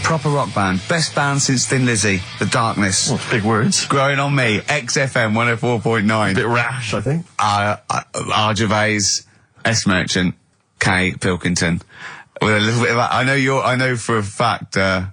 Proper rock band. Best band since Thin Lizzy. The Darkness. Well, big words. Growing on Me. XFM 104.9. A bit rash, I think. R. Gervais, S. Merchant, K. Pilkington. With a little bit of I know for a fact that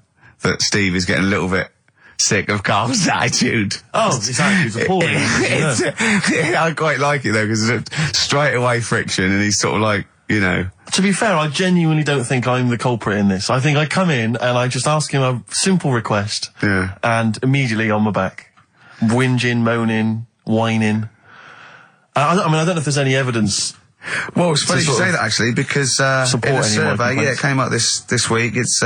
Steve is getting a little bit sick of Karl's attitude. Oh, his attitude's appalling. I quite like it though, because it's straight away friction, and he's sort of like, you know. To be fair, I genuinely don't think I'm the culprit in this. I think I come in and I just ask him a simple request. Yeah. And immediately on my back. Whinging, moaning, whining. I don't know if there's any evidence. Well, it's funny you say that actually, because in a survey, it came up this week. It's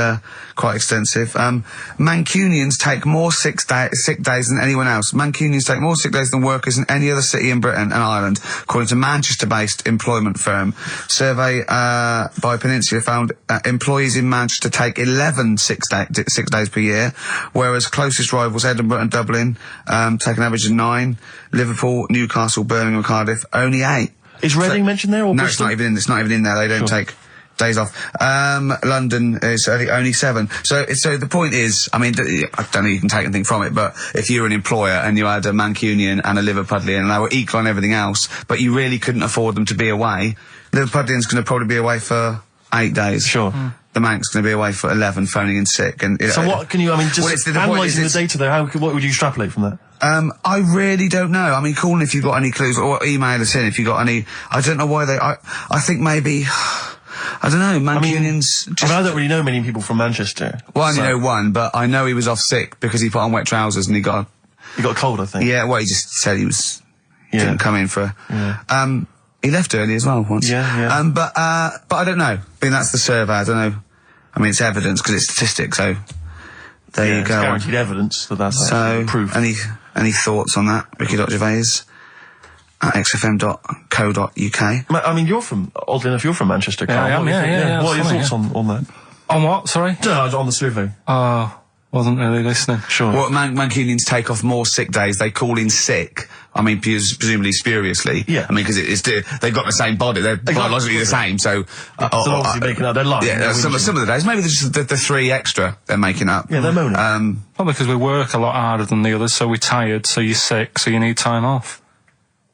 quite extensive. Mancunians take more sick days than anyone else. Mancunians take more sick days than workers in any other city in Britain and Ireland, according to Manchester-based employment firm. Survey by Peninsula found employees in Manchester take 11 sick days per year, whereas closest rivals Edinburgh and Dublin take an average of 9. Liverpool, Newcastle, Birmingham, and Cardiff only 8. Is Reading mentioned there, or no? Bristol? It's not even in there. They don't take days off. London is only 7. So the point is, I mean, I don't know you can take anything from it, but if you're an employer and you had a Mancunian and a Liverpudlian and they were equal on everything else, but you really couldn't afford them to be away, Liverpudlian's going to probably be away for 8 days. Sure. The Manc's going to be away for 11, phoning in sick. And so what can you? I mean, just analysing the data there. What would you extrapolate from that? I really don't know. I mean, call in if you've got any clues, or email us in if you've got any. I don't know why they. I think maybe. I don't know. Mancunians. I don't really know many people from Manchester. Well, I only know one, but I know he was off sick because he put on wet trousers and he got a cold, I think. Yeah. Well, he just said he was. Didn't come in for. Yeah. He left early as well once. Yeah. But I don't know. I mean, that's the survey. I don't know. I mean, it's evidence because it's statistics. So there you go. It's guaranteed evidence that's proof. Any thoughts on that, Ricky.Gervais at xfm.co.uk? I mean, oddly enough, you're from Manchester, Karl. Yeah, I am, yeah. What are your thoughts on that? On what, sorry? On the survey. Wasn't really listening. Sure. Well, Mancunians take off more sick days. They call in sick. I mean, presumably spuriously. Yeah. I mean, because they've got the same body. They're biologically the same, so... so obviously making up their life. Yeah, some of the days. Maybe just the 3 extra they're making up. Yeah, they're moaning. Probably because we work a lot harder than the others, so we're tired, so you're sick, so you need time off.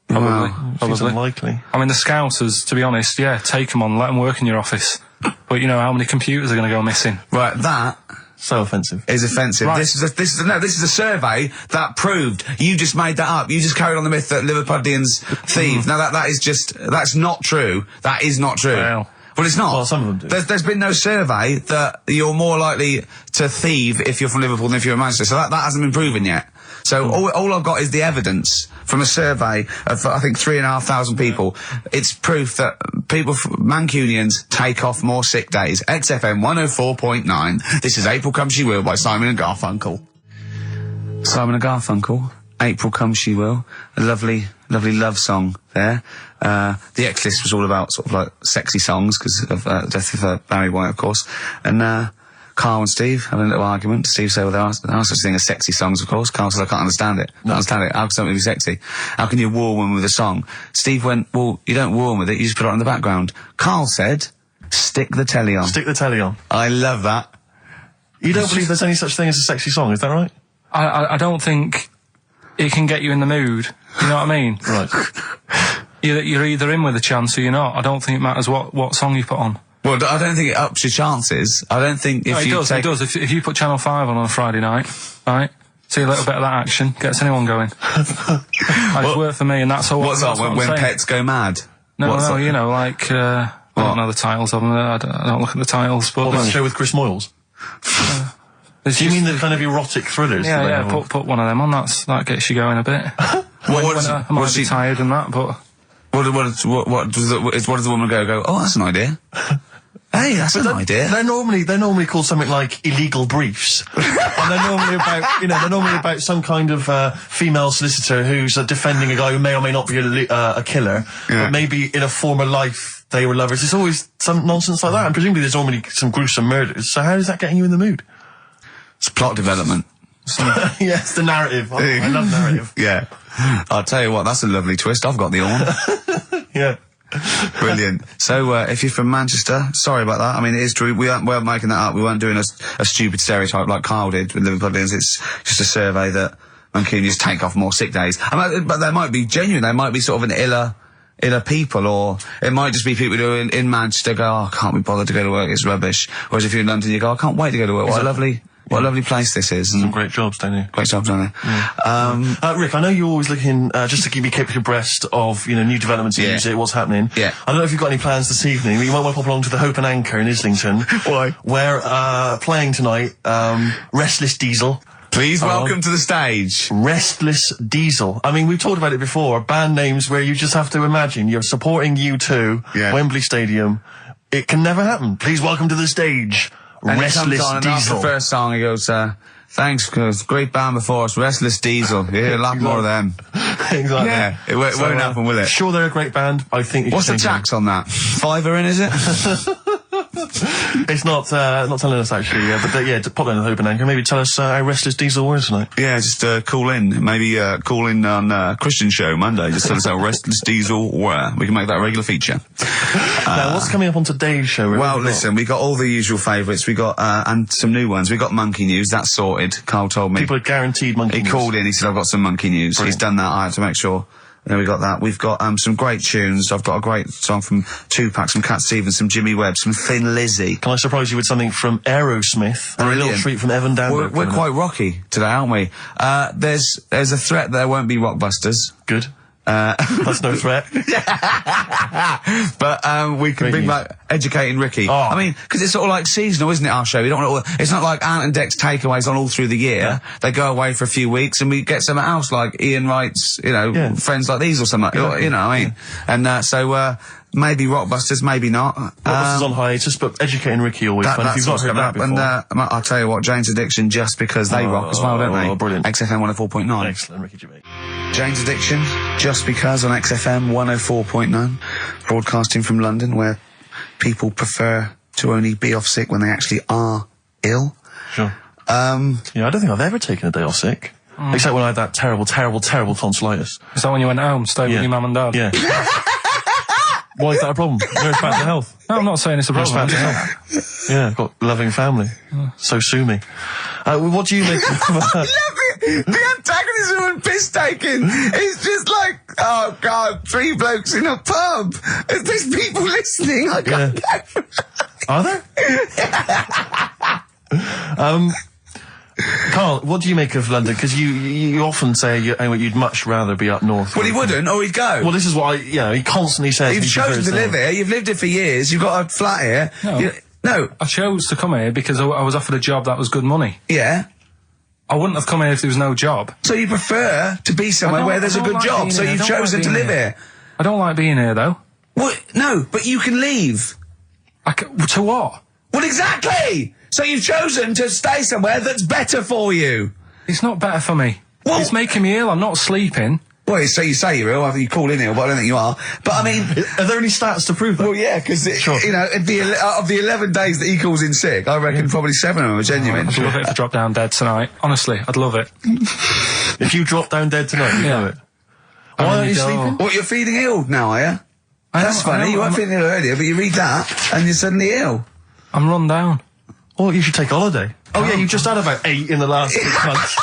Probably. Seems unlikely. I mean, the Scousers, to be honest, take them on, let them work in your office. But you know how many computers are going to go missing? Right, that... So offensive. Is offensive. Right. This is a survey that proved. You just made that up. You just carried on the myth that Liverpudlians thieve. Now that's not true. That is not true. Well, it's not. Well, some of them do. There's been no survey that you're more likely to thieve if you're from Liverpool than if you're in Manchester. So that hasn't been proven yet. So all I've got is the evidence from a survey of, I think, 3,500 people. It's proof that Mancunians take off more sick days. XFM 104.9. This is April Come She Will by Simon and Garfunkel. Simon and Garfunkel, April Come She Will. A lovely love song there. The X list was all about sort of like sexy songs because of the death of Barry White, of course. And Karl and Steve having a little argument. Steve said, well, there are such thing as sexy songs, of course. Karl said, I can't understand it. How can something be sexy? How can you woo one with a song? Steve went, well, you don't woo one with it, you just put it on the background. Karl said, stick the telly on. Stick the telly on. I love that. You don't believe there's any such thing as a sexy song, is that right? I don't think it can get you in the mood. You know what I mean? Right. You're either in with a chance or you're not. I don't think it matters what song you put on. Well, I don't think it ups your chances. I don't think if it does. If you put Channel 5 on a Friday night, right, see a little bit of that action, gets anyone going. It's worked for me, and that's all. What's that, when pets go mad? No, you know, like, I don't know the titles of them, I don't look at the titles, but... What, that show with Chris Moyles? Do you mean the kind of erotic thrillers? Yeah, put one of them on, that gets you going a bit. I might be tired and that, but... What does the woman go, oh, that's an idea. Hey, that's an idea. They're normally called something like illegal briefs. And they're normally about some kind of female solicitor who's defending a guy who may or may not be a killer, but maybe in a former life they were lovers. It's always some nonsense like that, and presumably there's normally some gruesome murders. So how is that getting you in the mood? It's plot development. Yes, the narrative. I love narrative. Yeah. I'll tell you what, that's a lovely twist. I've got the horn. Yeah. Brilliant. So, if you're from Manchester, sorry about that. I mean, it is true. We aren't making that up. We weren't doing a stupid stereotype like Karl did with Liverpudlians. It's just a survey that Mancunians take off more sick days. But they might be genuine. They might be sort of an iller people, or it might just be people who are in Manchester go, oh, I can't be bothered to go to work, it's rubbish. Whereas if you're in London, you go, I can't wait to go to work. What a lovely place this is. Some great jobs, don't you? Great jobs, don't they? Rick, I know you're always looking, just to keep you kept abreast of, new developments in music, what's happening. Yeah. I don't know if you've got any plans this evening, but you might want to pop along to the Hope and Anchor in Islington. Why? Where, playing tonight, Restless Diesel. Please welcome to the stage. Restless Diesel. I mean, we've talked about it before, band names where you just have to imagine you're supporting U2, Wembley Stadium. It can never happen. Please welcome to the stage, And Restless Diesel. After the first song, he goes, thanks, cause great band before us, Restless Diesel. You hear a lot more of them. Exactly. Yeah, it won't happen, will it? Sure, they're a great band. I think. What's the tax on that? $5 in, is it? It's not telling us actually. But pop down to the Hope and Anchor. Maybe tell us how Restless Diesel was tonight. Yeah, just call in. Maybe call in on Christian show Monday. Just tell us how Restless Diesel were. We can make that a regular feature. Now, what's coming up on today's show? Well, listen, we got all the usual favourites. We got and some new ones. We got Monkey News. That's sorted. Karl told me. People are guaranteed Monkey News. He called in. He said, I've got some Monkey News. Brilliant. He's done that. I had to make sure. We got that. We've got some great tunes. I've got a great song from Tupac, some Cat Stevens, some Jimmy Webb, some Thin Lizzy. Can I surprise you with something from Aerosmith? And a little treat from Evan Danbury. We're quite rocky today, aren't we? There's a threat there won't be Rockbusters. Good. That's no threat. But we can bring back Educating Ricky. Oh. I mean, because it's sort of like seasonal, isn't it, our show? We don't want it's not like Ant and Dec's takeaways on all through the year. Yeah. They go away for a few weeks and we get something else like Ian Wright's, Friends Like These or something. Exactly. You know what I mean? And so maybe Rockbusters, maybe not. Rockbusters on hiatus, but Educating Ricky always fun. If you've not heard that before. And I'll tell you what, Jane's Addiction, just because they rock as well, don't they? Oh, brilliant. XFM 104.9. Excellent, Ricky Gervais. Jane's Addiction, just because on XFM 104.9, broadcasting from London, where people prefer to only be off sick when they actually are ill. Sure. I don't think I've ever taken a day off sick. Except when I had that terrible tonsillitis. Is that when you went home, stayed with your mum and dad? Yeah. Why is that a problem? No, it's back to health. No, I'm not saying it's a problem. It's back to health. Yeah, I've got a loving family. So sue me. What do you make of The antagonism and piss taking is just like, oh God, 3 blokes in a pub. There's people listening. I can't go. Are there? Karl, what do you make of London? Because you often say you'd much rather be up north. Well, he wouldn't, or he'd go. Well, this is what he constantly says. You've chosen to live here. You've lived here for years. You've got a flat here. No. I chose to come here because I was offered a job that was good money. Yeah. I wouldn't have come here if there was no job. So you prefer to be somewhere where there's a good job, so you've chosen to live here. I don't like being here, though. What? No, but you can leave. To what? Well, exactly! So you've chosen to stay somewhere that's better for you. It's not better for me. Well, it's making me ill. I'm not sleeping. Well, so you say you're ill, I think you call in ill, but I don't think you are. But I mean... Are there any stats to prove that? Well, yeah, because, of the 11 days that he calls in sick, I reckon probably 7 of them are genuine. I'd love it if I dropped down dead tonight. Honestly, I'd love it. If you drop down dead tonight, you know it. Why aren't you sleeping? What, you're feeling ill now, are you? That's funny. You weren't feeling ill earlier, but you read that, and you're suddenly ill. I'm run down. Oh, you should take holiday. Oh, yeah, you've just had about 8 in the last 6 months.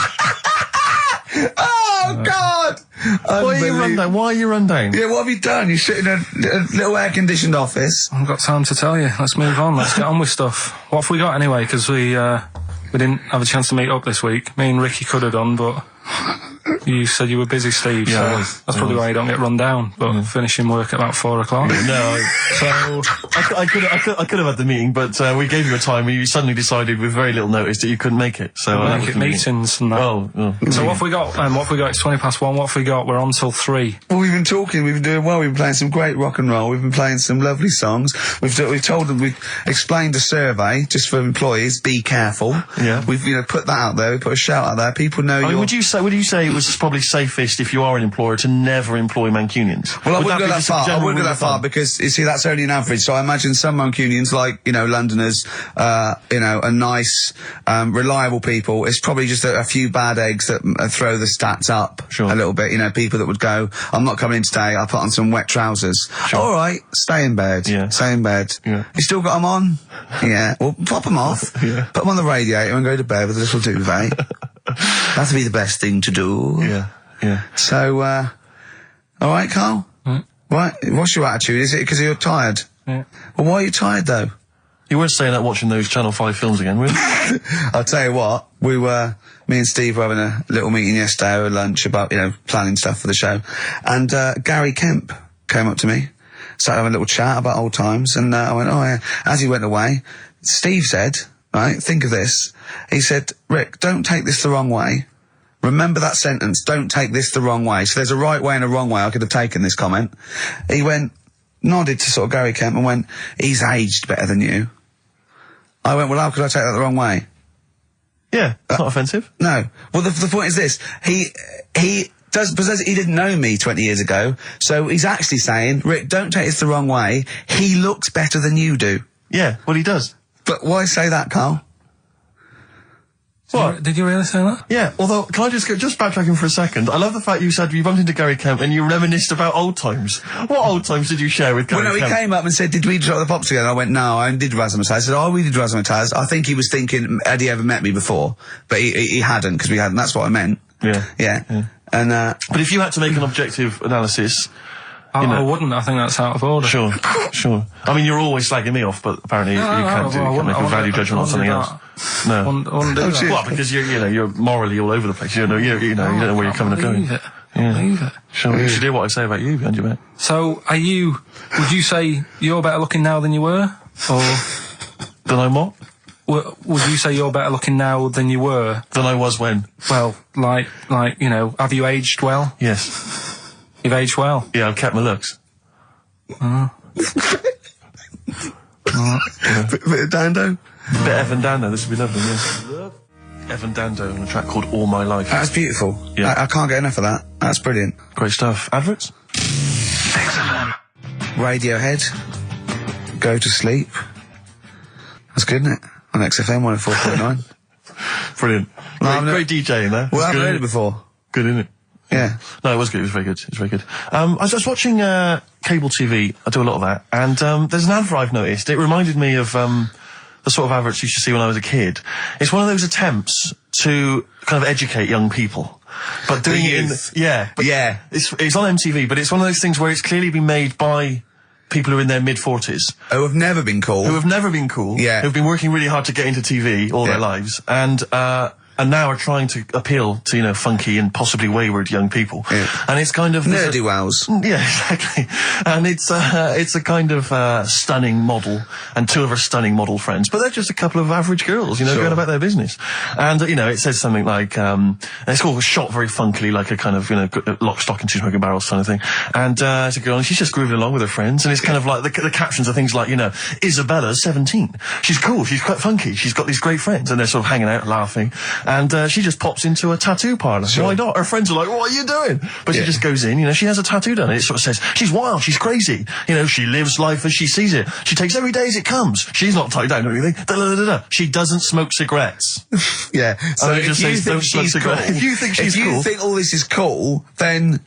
Oh, God! Why are you run down? Why are you run down? Yeah, what have you done? You sit in a little air-conditioned office. I haven't got time to tell you. Let's move on. Let's get on with stuff. What have we got anyway? Because we didn't have a chance to meet up this week. Me and Ricky could have done, but you said you were busy, Steve. Yeah, so that's probably why you don't get run down. But finishing work at about 4 o'clock. No, so I could have had the meeting, but we gave you a time and you suddenly decided with very little notice that you couldn't make it. So make it meetings and that. Oh. So what have we got? What have we got? It's 1:20. What have we got? We're on till 3. Well, we've been talking. We've been doing well. We've been playing some great rock and roll. We've been playing some lovely songs. We've told them. We've explained a survey just for employees. Be careful. Yeah. We've put that out there. We put a shout out there. People know. Would you say was probably safest if you are an employer to never employ Mancunians. Well, I Would wouldn't go be that just a far. I general wouldn't go rule that of far thumb? because, you see, that's only an average. So I imagine some Mancunians, like, Londoners, are nice, reliable people. It's probably just a few bad eggs that throw the stats up a little bit. People that would go, I'm not coming in today, I'll put on some wet trousers. Sure. All right, stay in bed. Yeah. Stay in bed. Yeah. You still got them on? Yeah. Well, pop them off. Yeah. Put them on the radiator and go to bed with a little duvet. That'd be the best thing to do. Yeah, yeah. So, all right, Carl? What? What's your attitude? Is it because you're tired? Yeah. Well, why are you tired, though? You weren't staying up watching those Channel 5 films again, were you? I'll tell you what, me and Steve were having a little meeting yesterday over lunch about, planning stuff for the show. And, Gary Kemp came up to me, started having a little chat about old times, and, I went, oh yeah. As he went away, Steve said, right, think of this. He said, Rick, don't take this the wrong way. Remember that sentence, don't take this the wrong way. So there's a right way and a wrong way I could have taken this comment. He nodded to sort of Gary Kemp and went, he's aged better than you. I went, well, how could I take that the wrong way? Yeah, it's not offensive. No. Well, the point is this. He didn't know me 20 years ago, so he's actually saying, Rick, don't take this the wrong way. He looks better than you do. Yeah, well, he does. But why say that, Carl? What? Did you really say that? Yeah, although, can I just backtracking for a second? I love the fact you said you bumped into Gary Kemp and you reminisced about old times. What old times did you share with Gary Well, no, Kemp? he came up and said, did we drop the pops together? I went, no, I did Razzmatazz. I said, oh, we did Razzmatazz. I think he was thinking, had he ever met me before? But he hadn't, because we hadn't. That's what I meant. Yeah. And, But if you had to make an objective analysis... I wouldn't. I think that's out of order. Sure. I mean, you're always slagging me off, but apparently you can't make a value judgment on something else. No. I wouldn't do that. Well, because you're morally all over the place. You don't know where you're coming and going. Believe it. Sure. You should hear what I say about you behind your back. So, would you say you're better looking now than you were? Or Than I'm what? would you say you're better looking now than you were? Than I was when? Well, have you aged well? Yes. You've aged well. Yeah, I've kept my looks. bit of Dando? Bit Evan Dando, this would be lovely, yeah. Evan Dando on a track called All My Life. That's beautiful. Yeah. I can't get enough of that. That's brilliant. Great stuff. Adverts? XFM. Radiohead. Go to Sleep. That's good, isn't it? On XFM 104.9. Brilliant. Great DJing there. Well, I haven't heard it before. Good, isn't it? Yeah. No, it was good. It was very good. It was very good. I was watching cable TV. I do a lot of that. And there's an advert I've noticed. It reminded me of the sort of adverts you used to see when I was a kid. It's one of those attempts to kind of educate young people. But doing it in... Yeah. Yeah. It's on MTV, but it's one of those things where it's clearly been made by people who are in their mid-40s. Who have never been cool. Who have never been cool. Yeah. Who've been working really hard to get into TV all their lives. And now are trying to appeal to, funky and possibly wayward young people. Yeah. And it's kind of... Nerdy-wells. Yeah, exactly. And it's a kind of stunning model, and two of her stunning model friends. But they're just a couple of average girls, going about their business. And, it says something like, it's all shot very funkily, like a kind of, lock, stock and two smoking barrels kind of thing. And it's a girl, and she's just grooving along with her friends. And it's kind of like, the captions are things like, Isabella's 17. She's cool, she's quite funky, she's got these great friends. And they're sort of hanging out, laughing. And she just pops into a tattoo parlour. Sure. Why not? Her friends are like, what are you doing? But she just goes in, she has a tattoo done. And it sort of says, she's wild, she's crazy. She lives life as she sees it. She takes every day as it comes. She's not tied down or anything. She doesn't smoke cigarettes. Yeah. So and it just says, don't smoke cigarettes. If you think she's cool. If you think all this is cool, then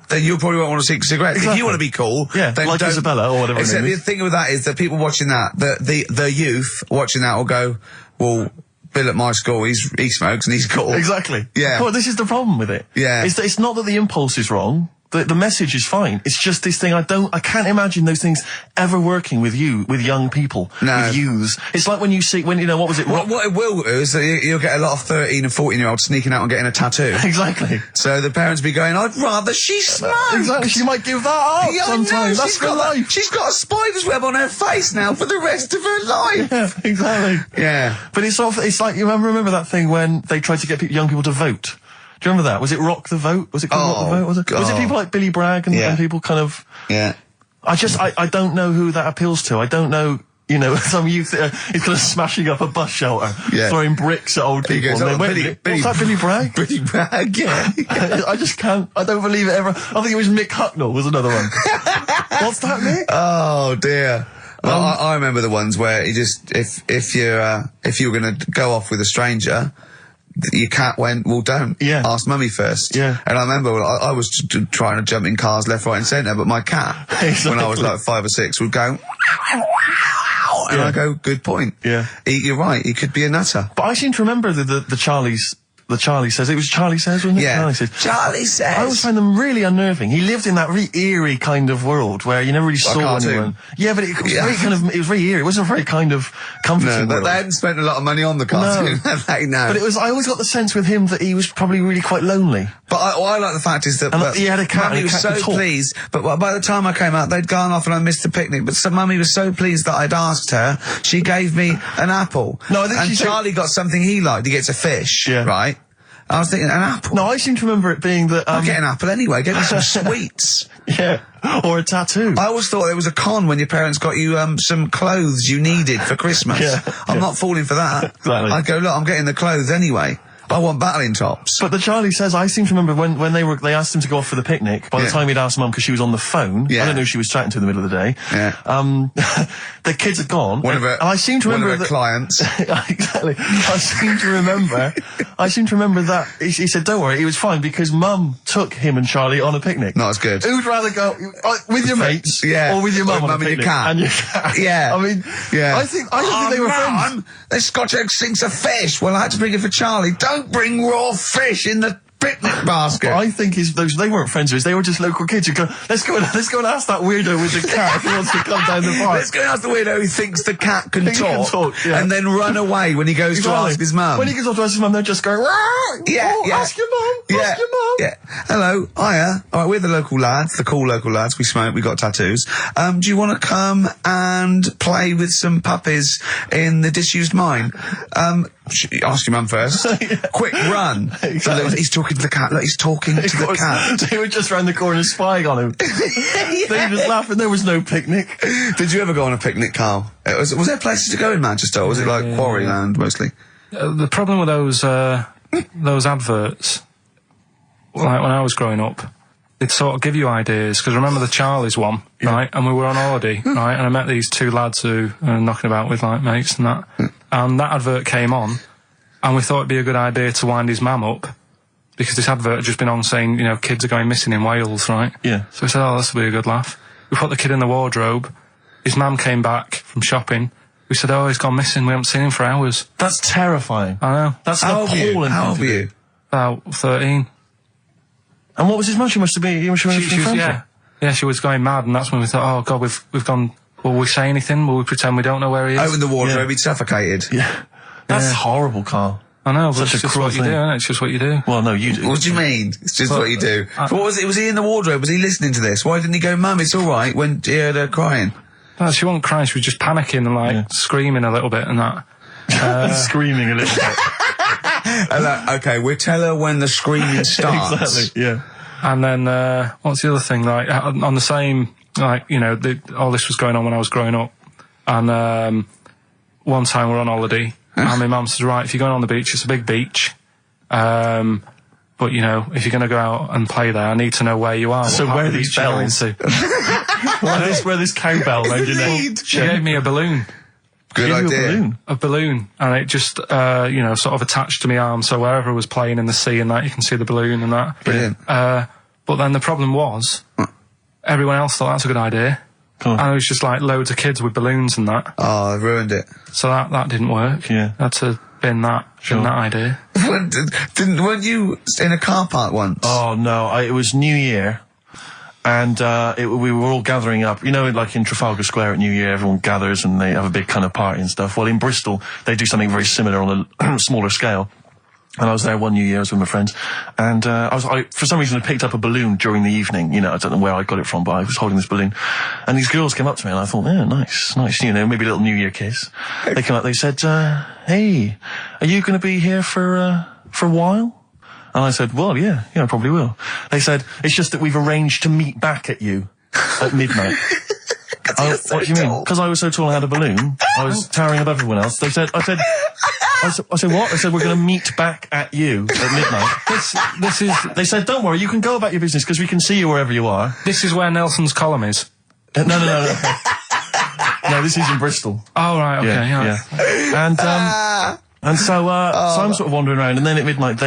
you probably won't want to smoke cigarettes. Exactly. If you want to be cool, then like don't. Isabella or whatever. Except the thing with that is that people watching that, the youth watching that will go, well, Bill at my school, he smokes and he's cool. Exactly. Yeah. Well, this is the problem with it. Yeah. It's not that the impulse is wrong. The message is fine. It's just this thing I can't imagine those things ever working with young people. No. With youths. It's like when what was it? What it will do is that you'll get a lot of 13 and 14-year-olds sneaking out and getting a tattoo. Exactly. So the parents be going, I'd rather she smoked. Exactly. She might give that up sometimes. That's her life. She's got a spider's web on her face now for the rest of her life. Yeah, exactly. Yeah. But it's like, you remember that thing when they tried to get young people to vote? Do you remember that? Was it Rock the Vote? Was it called Rock the Vote? Was it people like Billy Bragg and people kind of... Yeah. I don't know who that appeals to. I don't know you know, some youth, he's kind of smashing up a bus shelter, throwing bricks at old people. Goes, and then, what's that, Billy Bragg? Billy Bragg, yeah. I just can't, I don't believe it ever. I think it was Mick Hucknall was another one. What's that, Mick? Oh, dear. Well, I remember the ones where he just, if you were going to go off with a stranger, your cat went, well, don't. Yeah. Ask mummy first. Yeah. And I remember I was trying to jump in cars left, right and centre, but my cat, when I was like 5 or 6, would go, and I go, good point. Yeah. You're right, he could be a nutter. But I seem to remember the Charlie's, the Charlie Says. It was Charlie Says, wasn't it? Yeah. Charlie Says. Charlie Says. I always find them really unnerving. He lived in that really eerie kind of world where you never really saw cartoon. anyone. Yeah, but it was very kind of, it was very eerie. It wasn't very kind of comforting. No, world. they hadn't spent a lot of money on the cartoon. No. No. But it was, I always got the sense with him that he was probably really quite lonely. But I like the fact is that And he had a cat, Mummy and the was cat so could talk. pleased. But by the time I came out, they'd gone off and I missed the picnic. But so Mummy was so pleased that I'd asked her. She gave me an apple. No, I think and she said- Charlie got something he liked. He gets a fish, Yeah. right? I was thinking, an apple? No, I seem to remember it being that, I'll get an apple anyway. Get me some sweets. yeah, or a tattoo. I always thought there was a con when your parents got you some clothes you needed for Christmas. Yeah, I'm not falling for that. Exactly. I'd go, look, I'm getting the clothes anyway. I want battling tops. But the Charlie Says, I seem to remember when they asked him to go off for the picnic, by the time he'd asked Mum, because she was on the phone, I don't know who she was chatting to in the middle of the day, the kids had gone, One of her, and I seem to remember one of her clients. exactly. I seem to remember that he said, don't worry, it was fine, because Mum took him and Charlie on a picnic. Not as good. Who'd rather go with your mates, or with your mum on a and your picnic? cat. And your cat. Yeah. I mean, I don't think they were friends. Mum, the Scotch egg sinks a fish. Well, I had to bring it for Charlie. Don't bring raw fish in the picnic basket. I think they weren't friends of his. They were just local kids who go, let's go and ask that weirdo with the cat if he wants to come down the park. Let's go and ask the weirdo who thinks the cat can talk, yeah. and then run away when he goes to ask his mum. When he goes off to ask his mum, they're just going, ask your mum, ask your mum. Yeah. Hello, hiya. All right, we're the local lads, the cool local lads. We smoke, we got tattoos. Do you want to come and play with some puppies in the disused mine? Ask your mum first. Quick, run. Exactly. So he's talking to the cat. Look, he's talking to the cat. They were just round the corner spying on him. They were just laughing. There was no picnic. Did you ever go on a picnic, Carl? Was there places to go in Manchester, or was it like Quarryland mostly? The problem with those adverts, like when I was growing up, they'd sort of give you ideas, because remember the Charlie's one, right? And we were on holiday, right? And I met these two lads who are knocking about with like mates and that. And that advert came on, and we thought it'd be a good idea to wind his mum up, because this advert had just been on saying, you know, kids are going missing in Wales, right? Yeah. So we said, oh, this will be a good laugh. We put the kid in the wardrobe. His mum came back from shopping. We said, oh, he's gone missing. We haven't seen him for hours. That's terrifying. I know. That's How old were you? About 13. And what was his mum? She must have been. Yeah, she was going mad, and that's when we thought, oh God, we've gone. Will we say anything? Will we pretend we don't know where he is? Open the wardrobe, he'd suffocated. Yeah. That's horrible, Carl. I know, but Such a it's just cruel what you do, thing. isn't it? It's just what you do. Well, no, you do. What do you mean? It's just what you do. What was it? Was he in the wardrobe? Was he listening to this? Why didn't he go, Mum, it's all right, when he heard her crying? No, she wasn't crying. She was just panicking and like screaming a little bit and that. Screaming a little bit. Okay, we'll tell her when the screaming starts. Exactly. Yeah. And then what's the other thing? Like on the same, like, you know, all this was going on when I was growing up. And one time we're on holiday, and my mum says, right, if you're going on the beach, it's a big beach. But, you know, if you're going to go out and play there, I need to know where you are. So where are these bells? Where this cowbell around your neck? She gave me a balloon. Good idea. A balloon, and it just, you know, sort of attached to my arm, so wherever I was playing in the sea and that, you can see the balloon and that. Brilliant. But then the problem was, everyone else thought that's a good idea. And it was just like loads of kids with balloons and that. Oh, I ruined it. So that didn't work. Yeah. Had to bin that idea. Weren't you in a car park once? Oh, no. It was New Year. And we were all gathering up. You know, like in Trafalgar Square at New Year, everyone gathers and they have a big kind of party and stuff. Well, in Bristol, they do something very similar on a smaller scale. And I was there one New Year, I was with my friends. And I for some reason, I picked up a balloon during the evening. You know, I don't know where I got it from, but I was holding this balloon. And these girls came up to me and I thought, yeah, nice. You know, maybe a little New Year kiss. They came up, they said, hey, are you going to be here for a while? And I said, well, yeah, I probably will. They said, it's just that we've arranged to meet back at you at midnight. What do you mean? Because I was so tall and had a balloon, I was towering above everyone else. I said, what? I said, we're going to meet back at you at midnight. This is. They said, don't worry, you can go about your business because we can see you wherever you are. This is where Nelson's column is. No. No, this is in Bristol. Oh, right, okay, yeah. And so I'm sort of wandering around, and then at midnight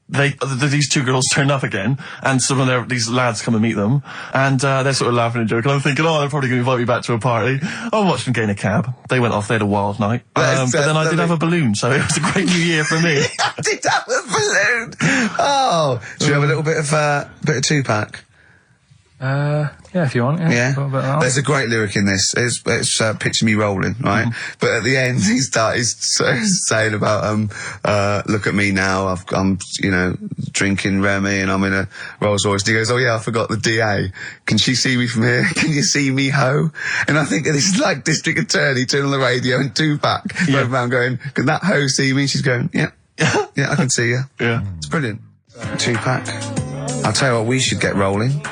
these two girls turn up again, and some of these lads come and meet them, and they're sort of laughing and joking. I'm thinking, they're probably going to invite me back to a party. I watched them get in a cab. They went off. They had a wild night. But then I did have a balloon, so it was a great new year for me. I did have a balloon. Oh, should we have a little bit of two-pack? Yeah, if you want. Yeah. There's a great lyric in this. It's picture me rolling, right? But at the end, he's saying about look at me now. I'm drinking Remy and I'm in a Rolls Royce. And he goes, oh yeah, I forgot the DA. Can she see me from here? Can you see me, ho? And I think this is like District Attorney turning on the radio and Tupac going around going, can that ho see me? She's going, yeah, I can see you. Yeah, it's brilliant. Tupac. I'll tell you what, we should get rolling.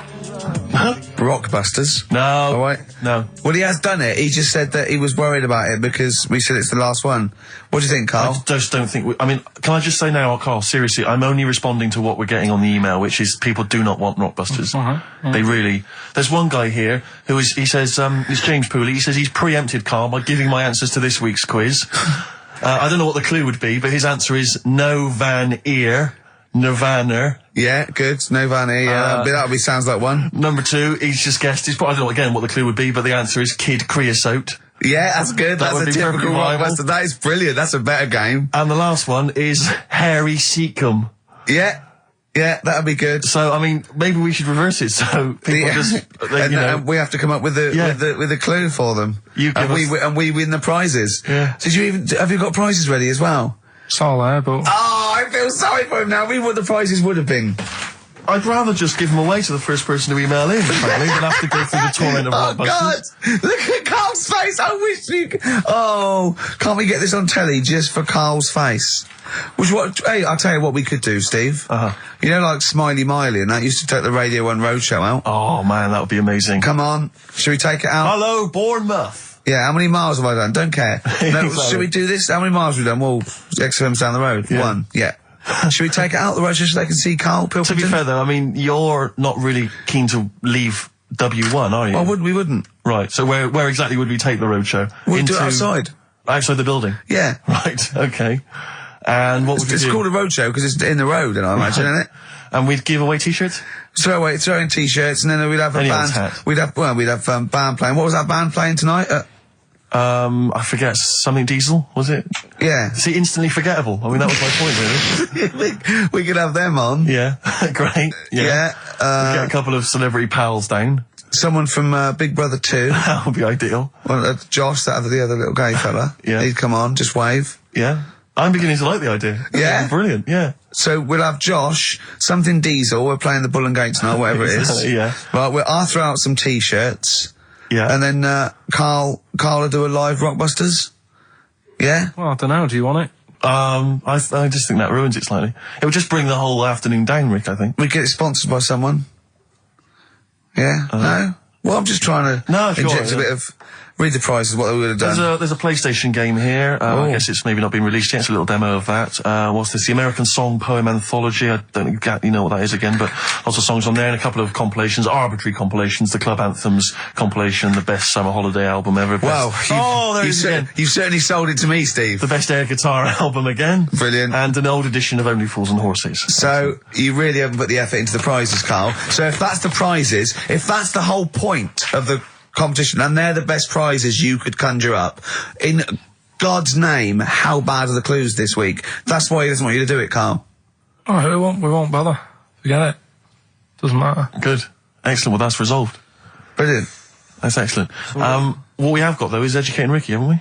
Rockbusters. No. All right. No. Well, he has done it. He just said that he was worried about it because we said it's the last one. What do you think, Carl? I just don't think can I just say now, Carl, seriously, I'm only responding to what we're getting on the email, which is people do not want Rockbusters. They really... There's one guy here he says, it's James Pooley, he says he's preempted Carl by giving my answers to this week's quiz. I don't know what the clue would be, but his answer is no Van Ear. Nirvana. Yeah, good. Nirvana, yeah. That sounds like one. Number 2, he's just guessed. I don't know again what the clue would be, but the answer is Kid Creosote. Yeah, that's good. That's a typical Rockbuster. That is brilliant. That's a better game. And the last one is Harry Seacombe. Yeah, that'd be good. So, maybe we should reverse it so people and we have to come up with the clue for them. And we win the prizes. Yeah. Have you got prizes ready as well? It's all there, but... Oh, I feel sorry for him now. What the prizes would have been. I'd rather just give them away to the first person to email in, frankly, than have to go through the torrent of Rockbusters. God! Look at Carl's face! I wish you could... Oh, can't we get this on telly just for Carl's face? Hey, I'll tell you what we could do, Steve. You know, like Smiley Miley and that used to take the Radio 1 Roadshow out? Oh, man, that would be amazing. Come on. Should we take it out? Hello, Bournemouth. Yeah, how many miles have I done? Don't care. No, Exactly. Should we do this? How many miles have we done? Well, XFM's down the road. Yeah. 1. Yeah. Should we take it out the road so they can see Karl Pilkington? To be fair, though, you're not really keen to leave W1, are you? Well, we wouldn't. Right, so where exactly would we take the roadshow? We'll do it outside. Outside the building? Yeah. Right, okay. And what would we do? It's called a roadshow because it's in the road, I imagine, isn't it? And we'd give away T-shirts? Throw in T-shirts, and then we'd have a band. Hat. We'd have band playing. What was that band playing tonight? I forget, something Diesel, was it? Yeah. See, instantly forgettable. That was my point, really. we could have them on. Yeah, great. Yeah. Get a couple of celebrity pals down. Someone from Big Brother 2. That would be ideal. Well, Josh, the other little gay fella. Yeah. He'd come on, just wave. Yeah. I'm beginning to like the idea. Yeah. Brilliant, yeah. So we'll have Josh, something Diesel, we're playing the Bull and Gate tonight, whatever it is. Yeah. Right, I'll throw out some T-shirts. Yeah. And then Karl will do a live Rockbusters. Yeah? Well, I don't know. Do you want it? I just think that ruins it slightly. It would just bring the whole afternoon down, Rick, I think. We get it sponsored by someone. Yeah? No? Well, I'm just trying to inject a bit of... Read the prizes, what they would have done. There's a PlayStation game here. I guess it's maybe not been released yet. It's a little demo of that. What's this? The American Song Poem Anthology. I don't exactly know what that is again, but lots of songs on there and a couple of compilations, arbitrary compilations, the Club Anthems compilation, the best summer holiday album ever. Wow. There it is again. You've certainly sold it to me, Steve. The best air guitar album again. Brilliant. And an old edition of Only Fools and Horses. So, you really haven't put the effort into the prizes, Karl. So if that's the prizes, if that's the whole point of the competition, and they're the best prizes you could conjure up, in God's name, how bad are the clues this week? That's why he doesn't want you to do it, Karl. Oh, we won't bother. Forget it. Doesn't matter. Good. Excellent. Well, that's resolved. Brilliant. That's excellent. What we have got, though, is Educating Ricky, haven't we?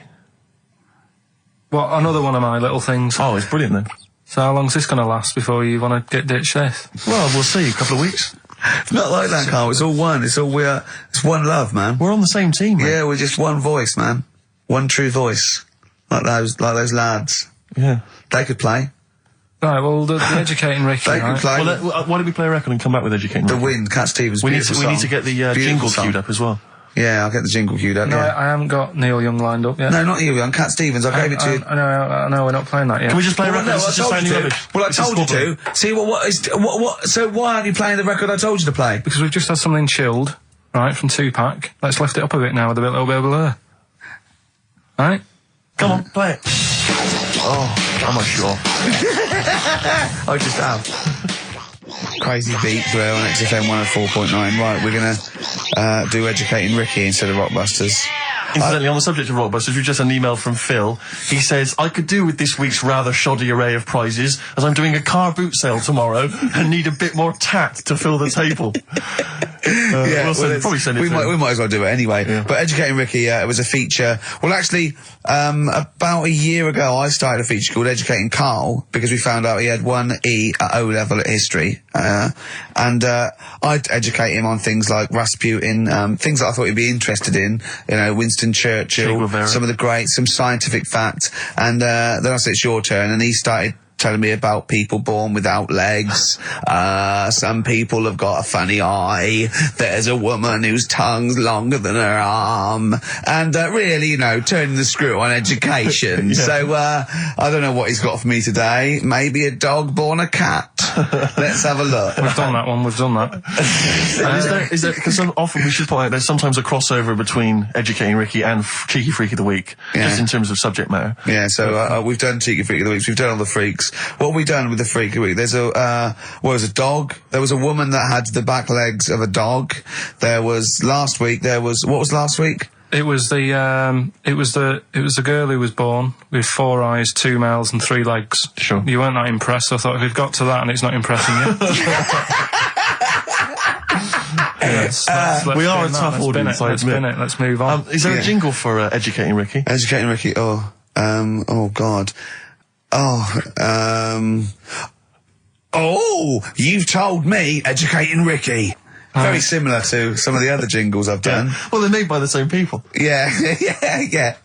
Well, another one of my little things. Oh, it's brilliant, then. So how long's this going to last before you want to get ditched this? Well, we'll see. A couple of weeks. It's not like that, Karl. It's all one. It's one love, man. We're on the same team, man. Yeah, we're just one voice, man. One true voice. Like those lads. Yeah. They could play. Right, well, the Educating Ricky, They could play. Well, why don't we play a record and come back with Educating The Ricky? Wind, Cat Stevens. We need to get the jingle queued up as well. Yeah, I'll get the jingle queued up. No, yeah. I haven't got Neil Young lined up yet. No, not you, Young. Cat Stevens. I gave it to you. No, we're not playing that yet. Can we just play a Well, record? no, This I is just told you sounding to. rubbish. Well, I This is told you squabbling. to. See, so why aren't you playing the record I told you to play? Because we've just had something chilled, right, from Tupac. Let's lift it up a bit now with a little bit of Blur. Right? Come on, play it. Oh, I'm not sure. I just have. Crazy beat there on XFM 104.9. Right, we're going to do Educating Ricky instead of Rockbusters. Incidentally, on the subject of Rockbusters, we just had an email from Phil. He says, I could do with this week's rather shoddy array of prizes, as I'm doing a car boot sale tomorrow and need a bit more tact to fill the table. Probably send it we to him. might as well do it anyway. Yeah. But Educating Ricky, it was a feature. Well, actually, about a year ago, I started a feature called Educating Karl because we found out he had 1 E at O level at history, and I'd educate him on things like Rasputin, things that I thought he'd be interested in. You know, Winston Che Churchill, Guevara. some of the greats, some scientific facts, and then I said it's your turn, and he started telling me about people born without legs. Some people have got a funny eye. There's a woman whose tongue's longer than her arm. And really, you know, turning the screw on education. Yeah. So I don't know what he's got for me today. Maybe a dog born a cat. Let's have a look. We've done that one, we've done that. Is there, because often we should point out there's sometimes a crossover between Educating Ricky and Cheeky Freak of the Week, just in terms of subject matter. Yeah, so we've done Cheeky Freak of the Week. We've done all the freaks. What have we done with the Freak of the Week? There's a dog. There was a woman that had the back legs of a dog. There was last week. What was last week? It was the girl who was born with 4 eyes, 2 mouths, and 3 legs. Sure. You weren't that impressed. I thought if we've got to that and it's not impressing you. Let's we are a spin that. tough Let's audience, spin it. I Let's admit. spin it. Let's move on. Is there Yeah. a jingle for Educating Ricky? Educating Ricky. Oh God. You've told me Educating Ricky. Very similar to some of the other jingles I've done. Well, they're made by the same people. Yeah, yeah.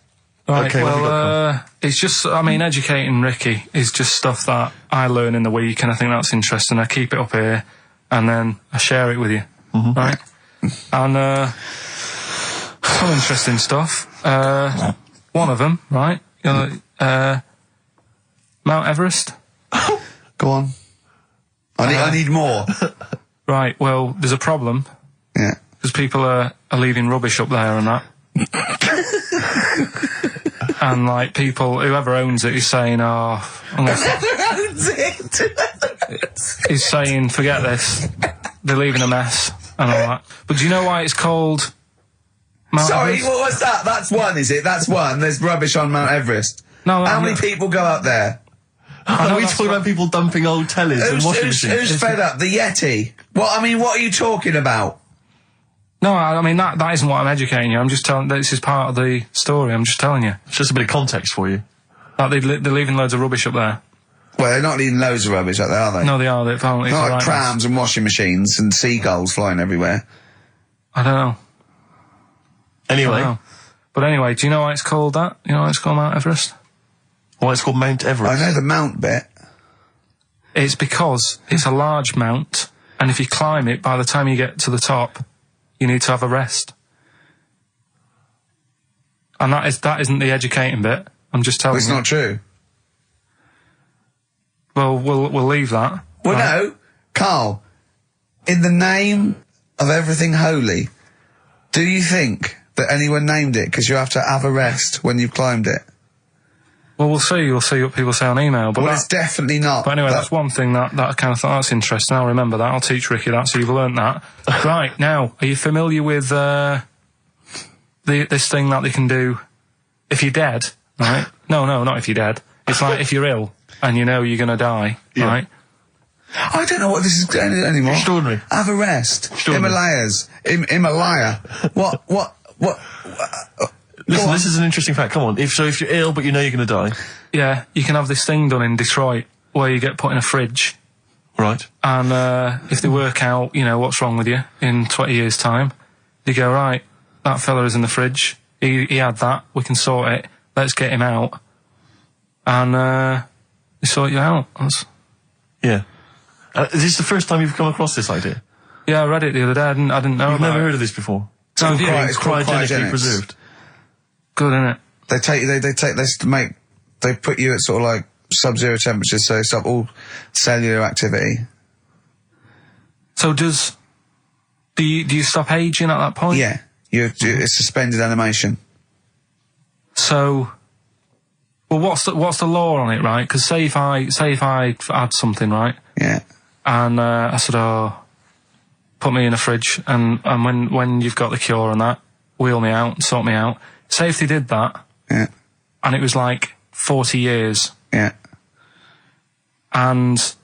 Right, Okay, what have you got, it's just, I mean, Educating Ricky is just stuff that I learn in the week, and I think that's interesting. I keep it up here, and then I share it with you, right? And some interesting stuff. One of them, right? Mount Everest. Go on. I need more. Right, well, there's a problem, Yeah. because people are leaving rubbish up there and that. And, like, people, whoever owns it is saying, he's saying, forget this. They're leaving a mess and all that. But do you know why it's called Mount Sorry, Everest? what was that? That's one, is it? That's one. There's rubbish on Mount Everest. No, How many people go up there? Are we that's talking about people dumping old tellies and washing machines? Who's fed up? The Yeti? What are you talking about? No, I mean, that isn't what I'm educating you. I'm just telling, this is part of the story. I'm just telling you. It's just a bit of context for you. Like, they're leaving loads of rubbish up there. Well, they're not leaving loads of rubbish up there, are they? No, they are. They're apparently Not for like right prams and washing machines and seagulls flying everywhere. I don't know. Anyway, I don't know. But anyway, do you know why it's called that? You know why it's called Mount Everest? why it's called Mount Everest? I know the mount bit. It's because it's a large mount, and if you climb it, by the time you get to the top, you need to have a rest. And that isn't the educating bit. I'm just telling Well, it's you. not true. Well, we'll leave that. Well, right? no, Karl, in the name of everything holy, do you think that anyone named it because you have to have a rest when you've climbed it? Well, we'll see. We'll see what people say on email. But Well, that- it's definitely not. But anyway, that's one thing that I kind of thought, that's interesting. I'll remember that. I'll teach Ricky that, so you've learnt that. Right, now, are you familiar with this thing that they can do if you're dead, right? No, not if you're dead. It's like if you're ill and you know you're going to die, right? I don't know what this is anymore. Extraordinary. Have a rest. Extraordinary. Himalayas. Himalaya. What? Listen, this is an interesting fact. Come on. If you're ill but you know you're going to die, Yeah, you can have this thing done in Detroit where you get put in a fridge, right? and if they work out, you know, what's wrong with you in 20 years' time, they go, right, that fella is in the fridge. He had that. We can sort it. Let's get him out. And they sort you out. Yeah. Is this the first time you've come across this idea? Yeah, I read it the other day. I didn't know You've about never it. heard of this before? So have you? It's called cryogenically cryogenics. preserved. Good, isn't it? They put you at sort of like sub-zero temperatures, so stop all cellular activity. So do you stop aging at that point? Yeah, it's suspended animation. So, well, what's the law on it, right? Because say if I had something, right? Yeah. And I said, put me in a fridge, and when you've got the cure and that, wheel me out, sort me out. Say if they did that, Yeah. and it was like 40 years, Yeah. and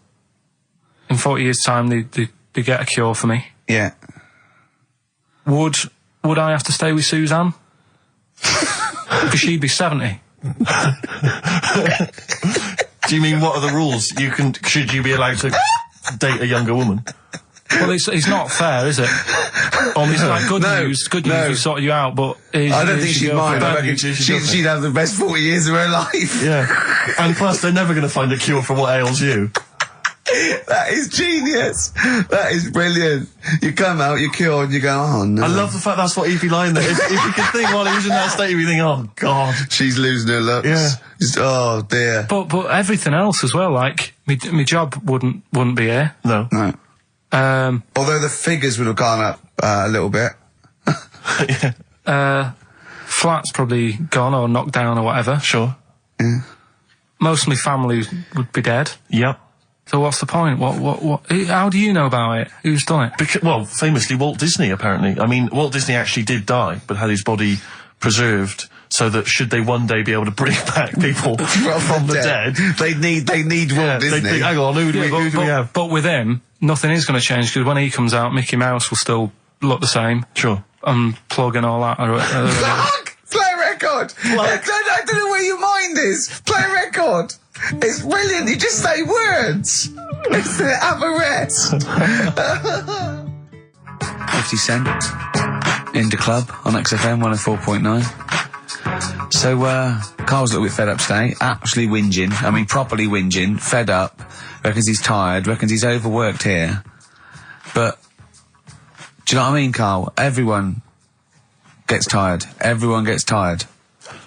in 40 years' time they get a cure for me. Yeah. Would I have to stay with Suzanne? Because she'd be 70. Do you mean what are the rules? Should you be allowed to date a younger woman? Well, it's not fair, is it? It's like good news. Good news, we sorted you out, but I don't think she'd mind. I reckon she'd she'd have the best 40 years of her life. Yeah. And plus, they're never going to find a cure for what ails you. That is genius. That is brilliant. You come out, you're cured, and you go, oh no. I love the fact that's what he'd be lying there. If you could think while he was in that state, you'd be thinking, oh God. She's losing her looks. Yeah. Oh dear. But everything else as well, like my job wouldn't be here. No. No. Although the figures would have gone up a little bit. Flat's probably gone or knocked down or whatever. Sure. Yeah. Most of my family would be dead. Yep. So what's the point? What? How do you know about it? Who's done it? Well, famously Walt Disney, apparently. I mean, Walt Disney actually did die, but had his body preserved so that should they one day be able to bring back people from the dead, they need Walt Disney. they'd think, hang on, who do we have? But with him, nothing is going to change because when he comes out, Mickey Mouse will still look the same. Sure. Unplug and all that. Play a record. I don't know where your mind is. Play a record. It's brilliant. You just say words. It's the apparatus. 50 Cent in the club on XFM 104.9. So Carl's a little bit fed up today. Actually whinging. I mean, properly whinging. Fed up. Reckons he's tired. Reckons he's overworked here. But do you know what I mean, Carl? Everyone gets tired. Everyone gets tired.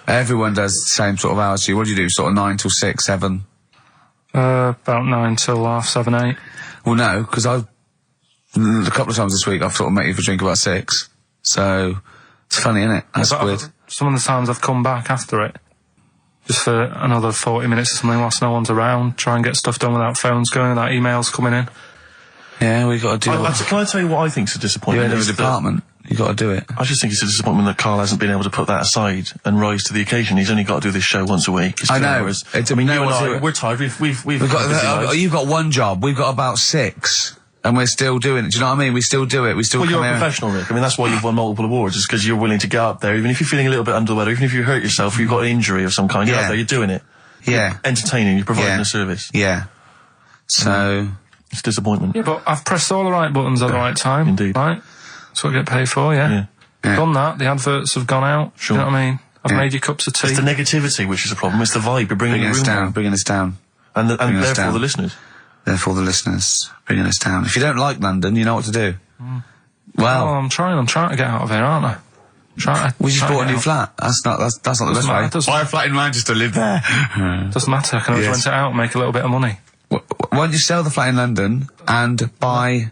Everyone does the same sort of hours to you. What do you do? Sort of 9 till 6, 7? About 9 till 7, 8. Well, no, because a couple of times this week I've sort of met you for a drink about 6. So it's funny, isn't it? That's weird. Some of the times I've come back after it, just for another 40 minutes or something whilst no one's around, try and get stuff done without phones going, without emails coming in. Yeah, we got to do it. Can I tell you what I think's a disappointment? You're in a department. You got to do it. I just think it's a disappointment that Carl hasn't been able to put that aside and rise to the occasion. He's only got to do this show once a week. I know. You and I, we're tired. We've got. You've got one job. We've got about 6, and we're still doing it. Do you know what I mean? We still do it. We still. Well, come you're a here professional, Rick. I mean, that's why you've won multiple awards. Is because you're willing to get up there, even if you're feeling a little bit under the weather, even if you hurt yourself, or you've got an injury of some kind. You're up there. You're doing it. Yeah. You're entertaining. You're providing a service. Yeah. So. It's disappointment. Yeah, but I've pressed all the right buttons at the right time. Indeed. Right? That's what I get paid for, yeah. Done that. The adverts have gone out. Sure. You know what I mean? I've made you cups of tea. It's the negativity which is a problem. It's the vibe. You're bringing us down. Bringing us down. And therefore the listeners. Therefore the listeners. Bringing us down. If you don't like London, you know what to do. Well. Oh, I'm trying to get out of here, aren't I? We just bought a new flat. That's not the best way. Buy a flat in Manchester, live there. Doesn't matter. I can always rent it out and make a little bit of money. Why don't you sell the flat in London and buy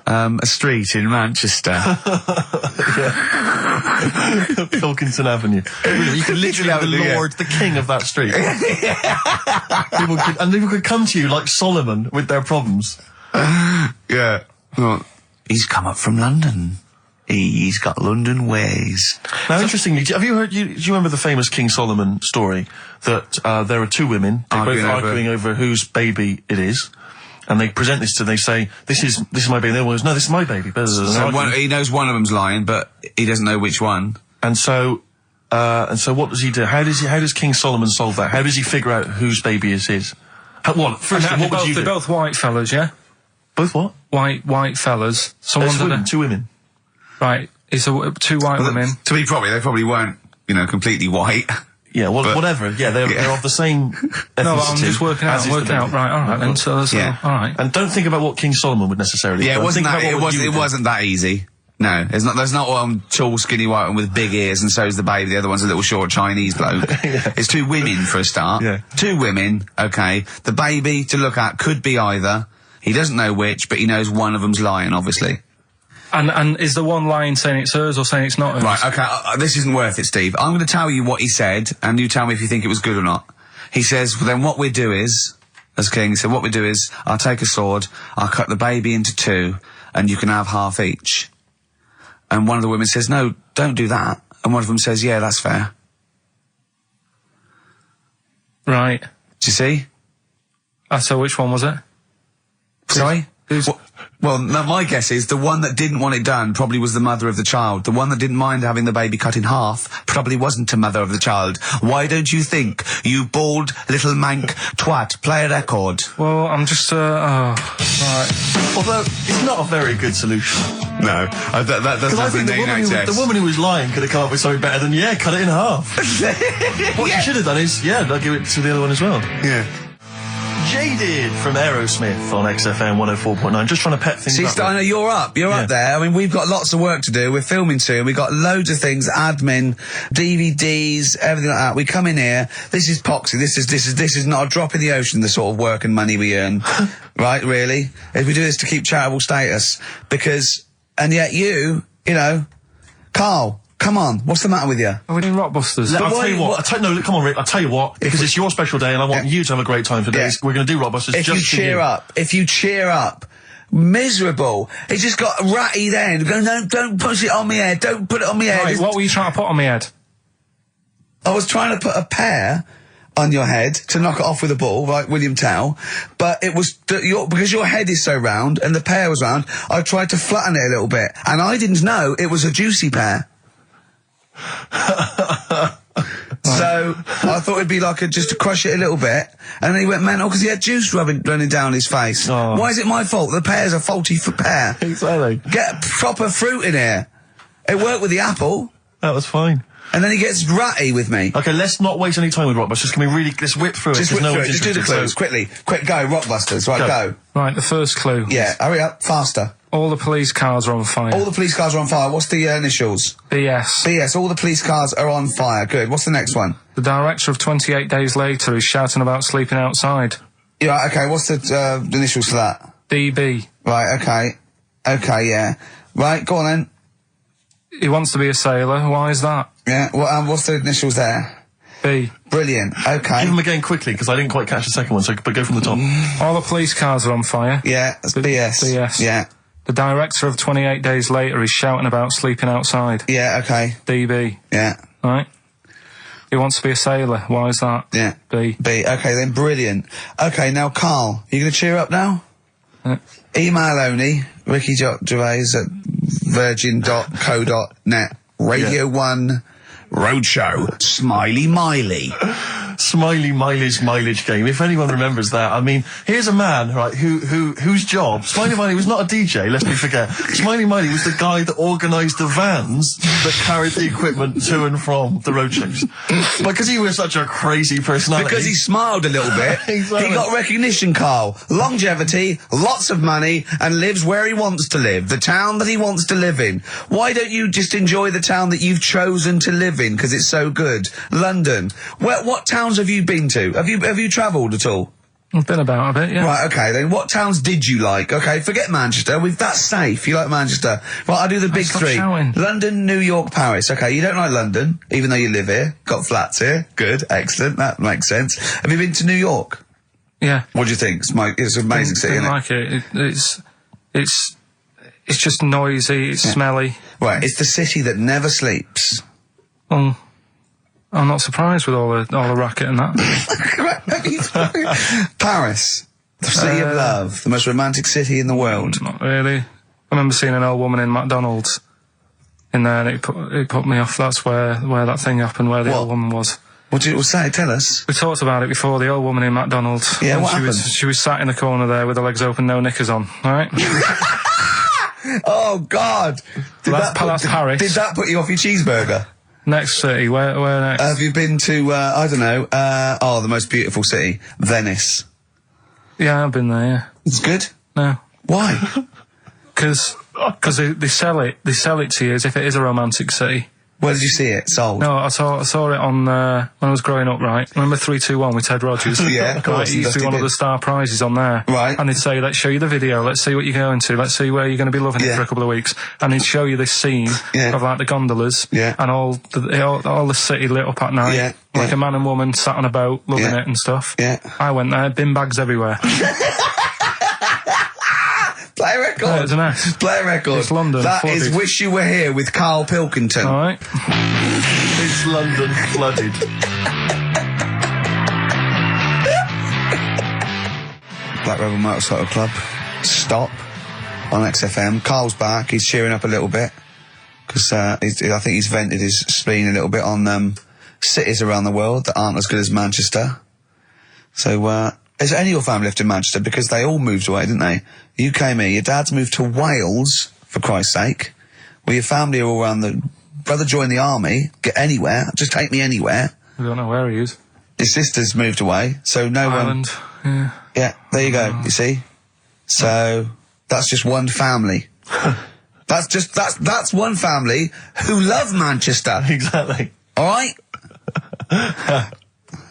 a street in Manchester? Pilkington Avenue. You could literally have the Lord, the King of that street. People could come to you like Solomon with their problems. Yeah. Well, he's come up from London. He's got London ways. Now, interestingly, have you heard? Do you remember the famous King Solomon story that there are two women arguing over whose baby it is, and they present this to them. They say, "This is my baby." The other one goes, "No, this is my baby." So he knows one of them's lying, but he doesn't know which one. And so what does he do? How does King Solomon solve that? How does he figure out whose baby is his? What would you do? They're both white fellas, yeah. Both what? White fellas. Two women. Right, it's two white women. To be probably, they probably weren't, completely white. Yeah, whatever. Yeah, they're of the same ethnicity. No, I'm just working out. Right, all right then. So, all right. And don't think about what King Solomon would necessarily. Yeah, it wasn't that easy. No, there's not one tall, skinny white one with big ears and so's the baby. The other one's a little short Chinese bloke. It's 2 women for a start. Yeah. 2 women, okay. The baby to look at could be either. He doesn't know which, but he knows one of them's lying, obviously. And is the one lying saying it's hers or saying it's not hers? Right, okay, this isn't worth it, Steve. I'm going to tell you what he said, and you tell me if you think it was good or not. He says, well, then what we do is, as King, he said, what we do is, I'll take a sword, I'll cut the baby into 2, and you can have half each. And one of the women says, no, don't do that. And one of them says, yeah, that's fair. Right. Do you see? So which one was it? Sorry? Well, no, my guess is the one that didn't want it done probably was the mother of the child. The one that didn't mind having the baby cut in half probably wasn't a mother of the child. Why don't you think, you bald little mank twat? Play a record. Well, I'm just, right. Although, it's not a very good solution. No, that doesn't I happen think the woman who was lying could have come up with something better than, cut it in half. What she should have done is, they'll give it to the other one as well. Yeah. Jaded from Aerosmith on XFM 104.9. Just trying to pep things up. I know you're up there. I mean, we've got lots of work to do. We're filming soon. We've got loads of things, admin, DVDs, everything like that. We come in here. This is poxy. This is not a drop in the ocean, the sort of work and money we earn. Right, really? If we do this to keep charitable status. And yet you know, Carl, come on, what's the matter with you? Are we doing Rockbusters? I'll tell you what. Come on, Rick. I'll tell you what. Because it's your special day, and I want you to have a great time today. Yeah. We're going to do Rockbusters. If you cheer up, miserable. It just got ratty then. Go, no, don't push it on me head. Don't put it on me head. Right, what were you trying to put on my head? I was trying to put a pear on your head to knock it off with a ball, like William Tell, but it was because your head is so round and the pear was round. I tried to flatten it a little bit, and I didn't know it was a juicy pear. So I thought it'd be like just to crush it a little bit, and then he went mental because he had juice running down his face. Oh. Why is it my fault? The pear's a faulty pear. Exactly. Get proper fruit in here. It worked with the apple. That was fine. And then he gets ratty with me. Okay, let's not waste any time with Rockbusters. Can we really let's whip through it? Just whip no through it. Just do the clues quickly. Quick, go, Rockbusters. Right, go. Right, the first clue. Yeah, hurry up, faster. All the police cars are on fire. All the police cars are on fire. What's the initials? BS. BS. All the police cars are on fire. Good. What's the next one? The director of 28 Days Later is shouting about sleeping outside. Yeah. Okay. What's the initials for that? DB. Right. Okay. Okay. Yeah. Right. Go on then. He wants to be a sailor. Why is that? Yeah. Well, what's the initials there? B. Brilliant. Okay. Give them again quickly because I didn't quite catch the second one. But go from the top. All the police cars are on fire. Yeah. That's BS. BS. Yeah. The director of 28 Days Later is shouting about sleeping outside. Yeah. Okay. DB. Yeah. Right. He wants to be a sailor. Why is that? Yeah. B. B. Okay then. Brilliant. Okay. Now, Carl, you going to cheer up now? Email only. Ricky Gervais at virgin.co.net. Radio 1 Roadshow. Smiley Miley. Smiley Miley's mileage game. If anyone remembers that, I mean, here's a man, right, whose job, Smiley Miley was not a DJ, lest me forget. Smiley Miley was the guy that organised the vans that carried the equipment to and from the road shows. Because he was such a crazy personality. Because he smiled a little bit. Exactly. He got recognition, Carl. Longevity, lots of money, and lives where he wants to live. The town that he wants to live in. Why don't you just enjoy the town that you've chosen to live in? Because it's so good. London. What towns have you been to? Have you travelled at all? I've been about a bit, yeah. Right, okay, then what towns did you like? Okay, forget Manchester. That's safe. You like Manchester. Right, I'll do the big Stop three. shouting. London, New York, Paris. Okay, you don't like London, even though you live here. Got flats here. Good, excellent. That makes sense. Have you been to New York? Yeah. What do you think? It's an amazing city, isn't it? Like it. It's just noisy, it's smelly. Right, it's the city that never sleeps. I'm not surprised with all the racket and that. Paris, the city of love, the most romantic city in the world. Not really. I remember seeing an old woman in McDonald's in there, and it put me off. That's where that thing happened, where the old woman was. What did it say? Tell us. We talked about it before. The old woman in McDonald's. Yeah, what happened? She was sat in the corner there with her legs open, no knickers on. All right. Oh God! That's Paris. Did that put you off your cheeseburger? Next city, where next? Have you been to, I don't know, the most beautiful city, Venice? Yeah, I've been there, yeah. It's good? No. Why? Because Because they sell it to you as if it is a romantic city. Where did you see it? Sold? No, I saw it on, when I was growing up, right? Remember 3-2-1 with Ted Rogers? Yeah, of course. It used to be one of the star prizes on there. Right. And they'd say, let's show you the video, let's see what you're going to, let's see where you're going to be loving it for a couple of weeks. And they'd show you this scene of like the gondolas and all the city lit up at night. Like a man and woman sat on a boat loving it and stuff. Yeah. I went there, bin bags everywhere. Play a record. Yeah, it's a mess. Play a record. It's London. That flooded. is Wish You Were Here with Karl Pilkington. All right. It's London flooded. Black Rebel Motorcycle Club. Stop on XFM. Carl's back. He's cheering up a little bit because I think he's vented his spleen a little bit on cities around the world that aren't as good as Manchester. So, is any of your family left in Manchester? Because they all moved away, didn't they? You came here. Your dad's moved to Wales, for Christ's sake. Well, your family are all around the... Brother joined the army. Get anywhere. Just take me anywhere. I don't know where he is. His sister's moved away, so no Ireland. one... Yeah, there you go, you see? So, that's just one family. That's one family who love Manchester. Exactly. All right?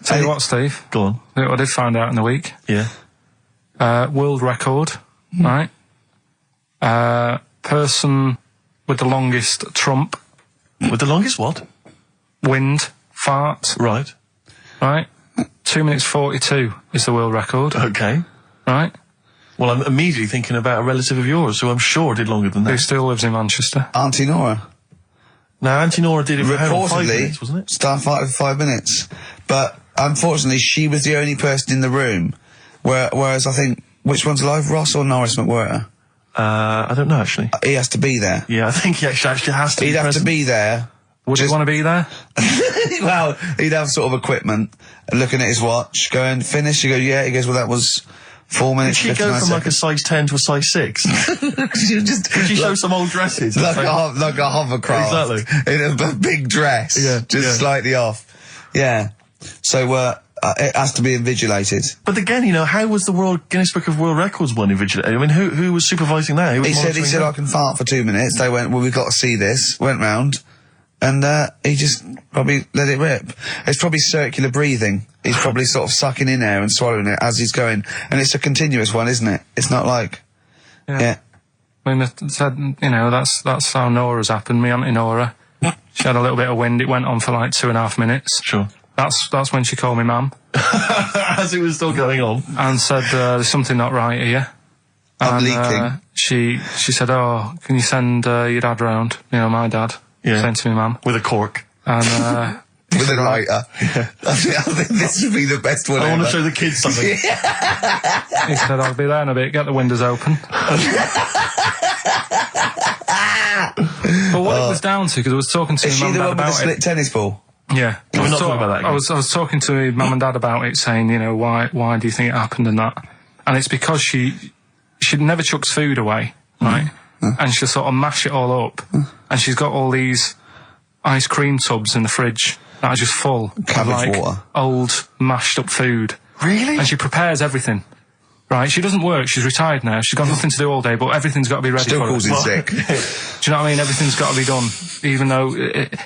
Tell you what, Steve. Go on. I did find out in the week. Yeah. World record, right? Person with the longest trump. With the longest what? Wind fart. Right. Right? 2 minutes 42 is the world record. Okay. Right? Well, I'm immediately thinking about a relative of yours who I'm sure did longer than Who that. still lives in Manchester. Auntie Nora. Now, Auntie Nora did it for how long? 5 Reportedly, minutes, wasn't it? start fight for 5 minutes. But unfortunately, she was the only person in the room. Whereas I think, which one's alive, Ross or Norris McWhirter? I don't know, actually. He has to be there. Yeah, I think he actually has to He'd be have present. to be there. Would you want to be there? Well, he'd have sort of equipment, looking at his watch, going, finish? You go, yeah. He goes, well, that was 4 minutes. Did she go from like a size 10 to a size 6? Did she show some old dresses? like a hovercraft. Exactly. In a big dress. Yeah, Just slightly off. Yeah. So, it has to be invigilated. But again, you know, how was the Guinness Book of World Records one invigilated? I mean, who was supervising that? Who was He said, monitoring I can fart for 2 minutes. They went, well, we've got to see this. Went round. And, he just probably let it rip. It's probably circular breathing. He's probably sort of sucking in air and swallowing it as he's going. And it's a continuous one, isn't it? It's not like, yeah. I mean, it said, you know, that's how Nora's happened. Me Auntie Nora. She had a little bit of wind. It went on for like 2.5 minutes. Sure. That's when she called me ma'am. As it was still going on. And said, there's something not right here. I'm leaking. She said, oh, can you send your dad round? You know, my dad. Yeah. Sent to me ma'am. With a cork. And, with a lighter. I think this would be the best one I ever. want to show the kids something. he said, I'll be there in a bit, get the windows open. But what it was down to, because I was talking to Is my she mum the and one dad with the about split tennis ball? Yeah. We're not talking about that again. I was talking to my mum and dad about it, saying, you know, why do you think it happened and that? And it's because she never chucks food away, right? And she'll sort of mash it all up. And she's got all these ice cream tubs in the fridge that are just full Cabbage of, like, water. old, mashed up food. Really? And she prepares everything. Right, she doesn't work, she's retired now, she's got nothing to do all day, but everything's got to be ready Still for her. calls in sick. Do you know what I mean? Everything's got to be done. Even though,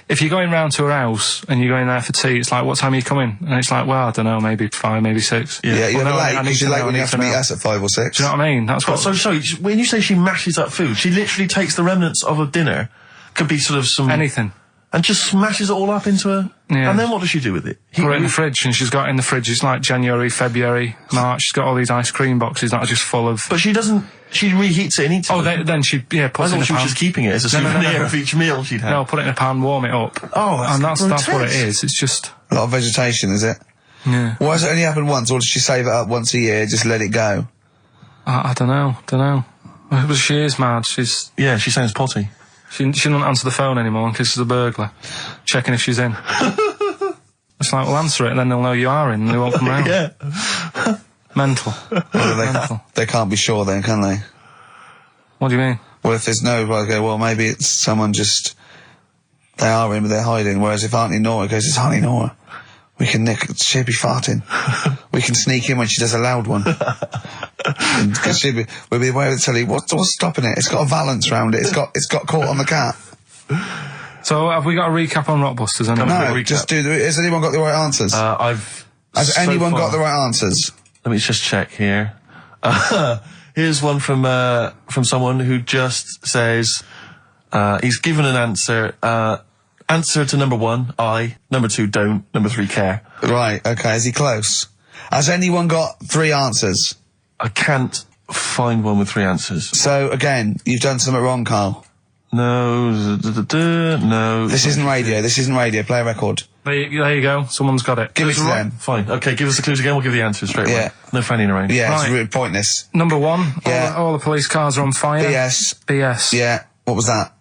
if you're going round to her house and you're going there for tea, it's like, what time are you coming? And it's like, well, I don't know, maybe 5, maybe 6. Yeah, you're Well, no, late, I need because to you're know, late when I you need have to to meet know. us at 5 or 6. Do you know what I mean? That's what... So, sorry, when you say she mashes up food, she literally takes the remnants of a dinner, could be sort of some... Anything. And just smashes it all up into a... Yeah. And then what does she do with it? Put it in the fridge, and she's got it in the fridge, it's like January, February, March, she's got all these ice cream boxes that are just full of... But she doesn't... She reheats it and eats it. Oh, then she, puts I it in thought a she was pan. just keeping it as a souvenir of each meal she'd had. No, put it in a pan, warm it up. Oh, and that's what it grotesque. is, it's just... A lot of vegetation, is it? Yeah. Why does it only happen once, or does she save it up once a year, just let it go? I don't know. Well, she is mad, she's... Yeah, she sounds potty. She doesn't answer the phone anymore in case there's a burglar. Checking if she's in. It's like, well, answer it and then they'll know you are in and they won't come round. Yeah. Mental. Mental. They can't be sure then, can they? What do you mean? Well, if there's no, well, okay, well, maybe it's someone just... They are in, but they're hiding. Whereas if Auntie Nora goes, it's Auntie Nora, we can nick... She'll be farting. We can sneak in when she does a loud one. Because we'll be aware of the telly. What's stopping it? It's got a valance round it. It's got caught on the cat. So have we got a recap on Rockbusters? Anyway? No, just do has anyone got the right answers? Has anyone got the right answers? Let me just check here. Here's one from someone who just says, he's given an answer. Answer to number 1, I. Number 2, don't. Number 3, care. Right, okay, is he close? Has anyone got 3 answers? I can't find one with 3 answers. So, again, you've done something wrong, Carl. No, no. This isn't radio, play a record. There you go, someone's got it. Give it to them. Fine, okay, give us the clues again, we'll give the answers straight away. No fanning around. Yeah, Right. it's really pointless. Number 1, Yeah. all the police cars are on fire. BS. Yeah, what was that?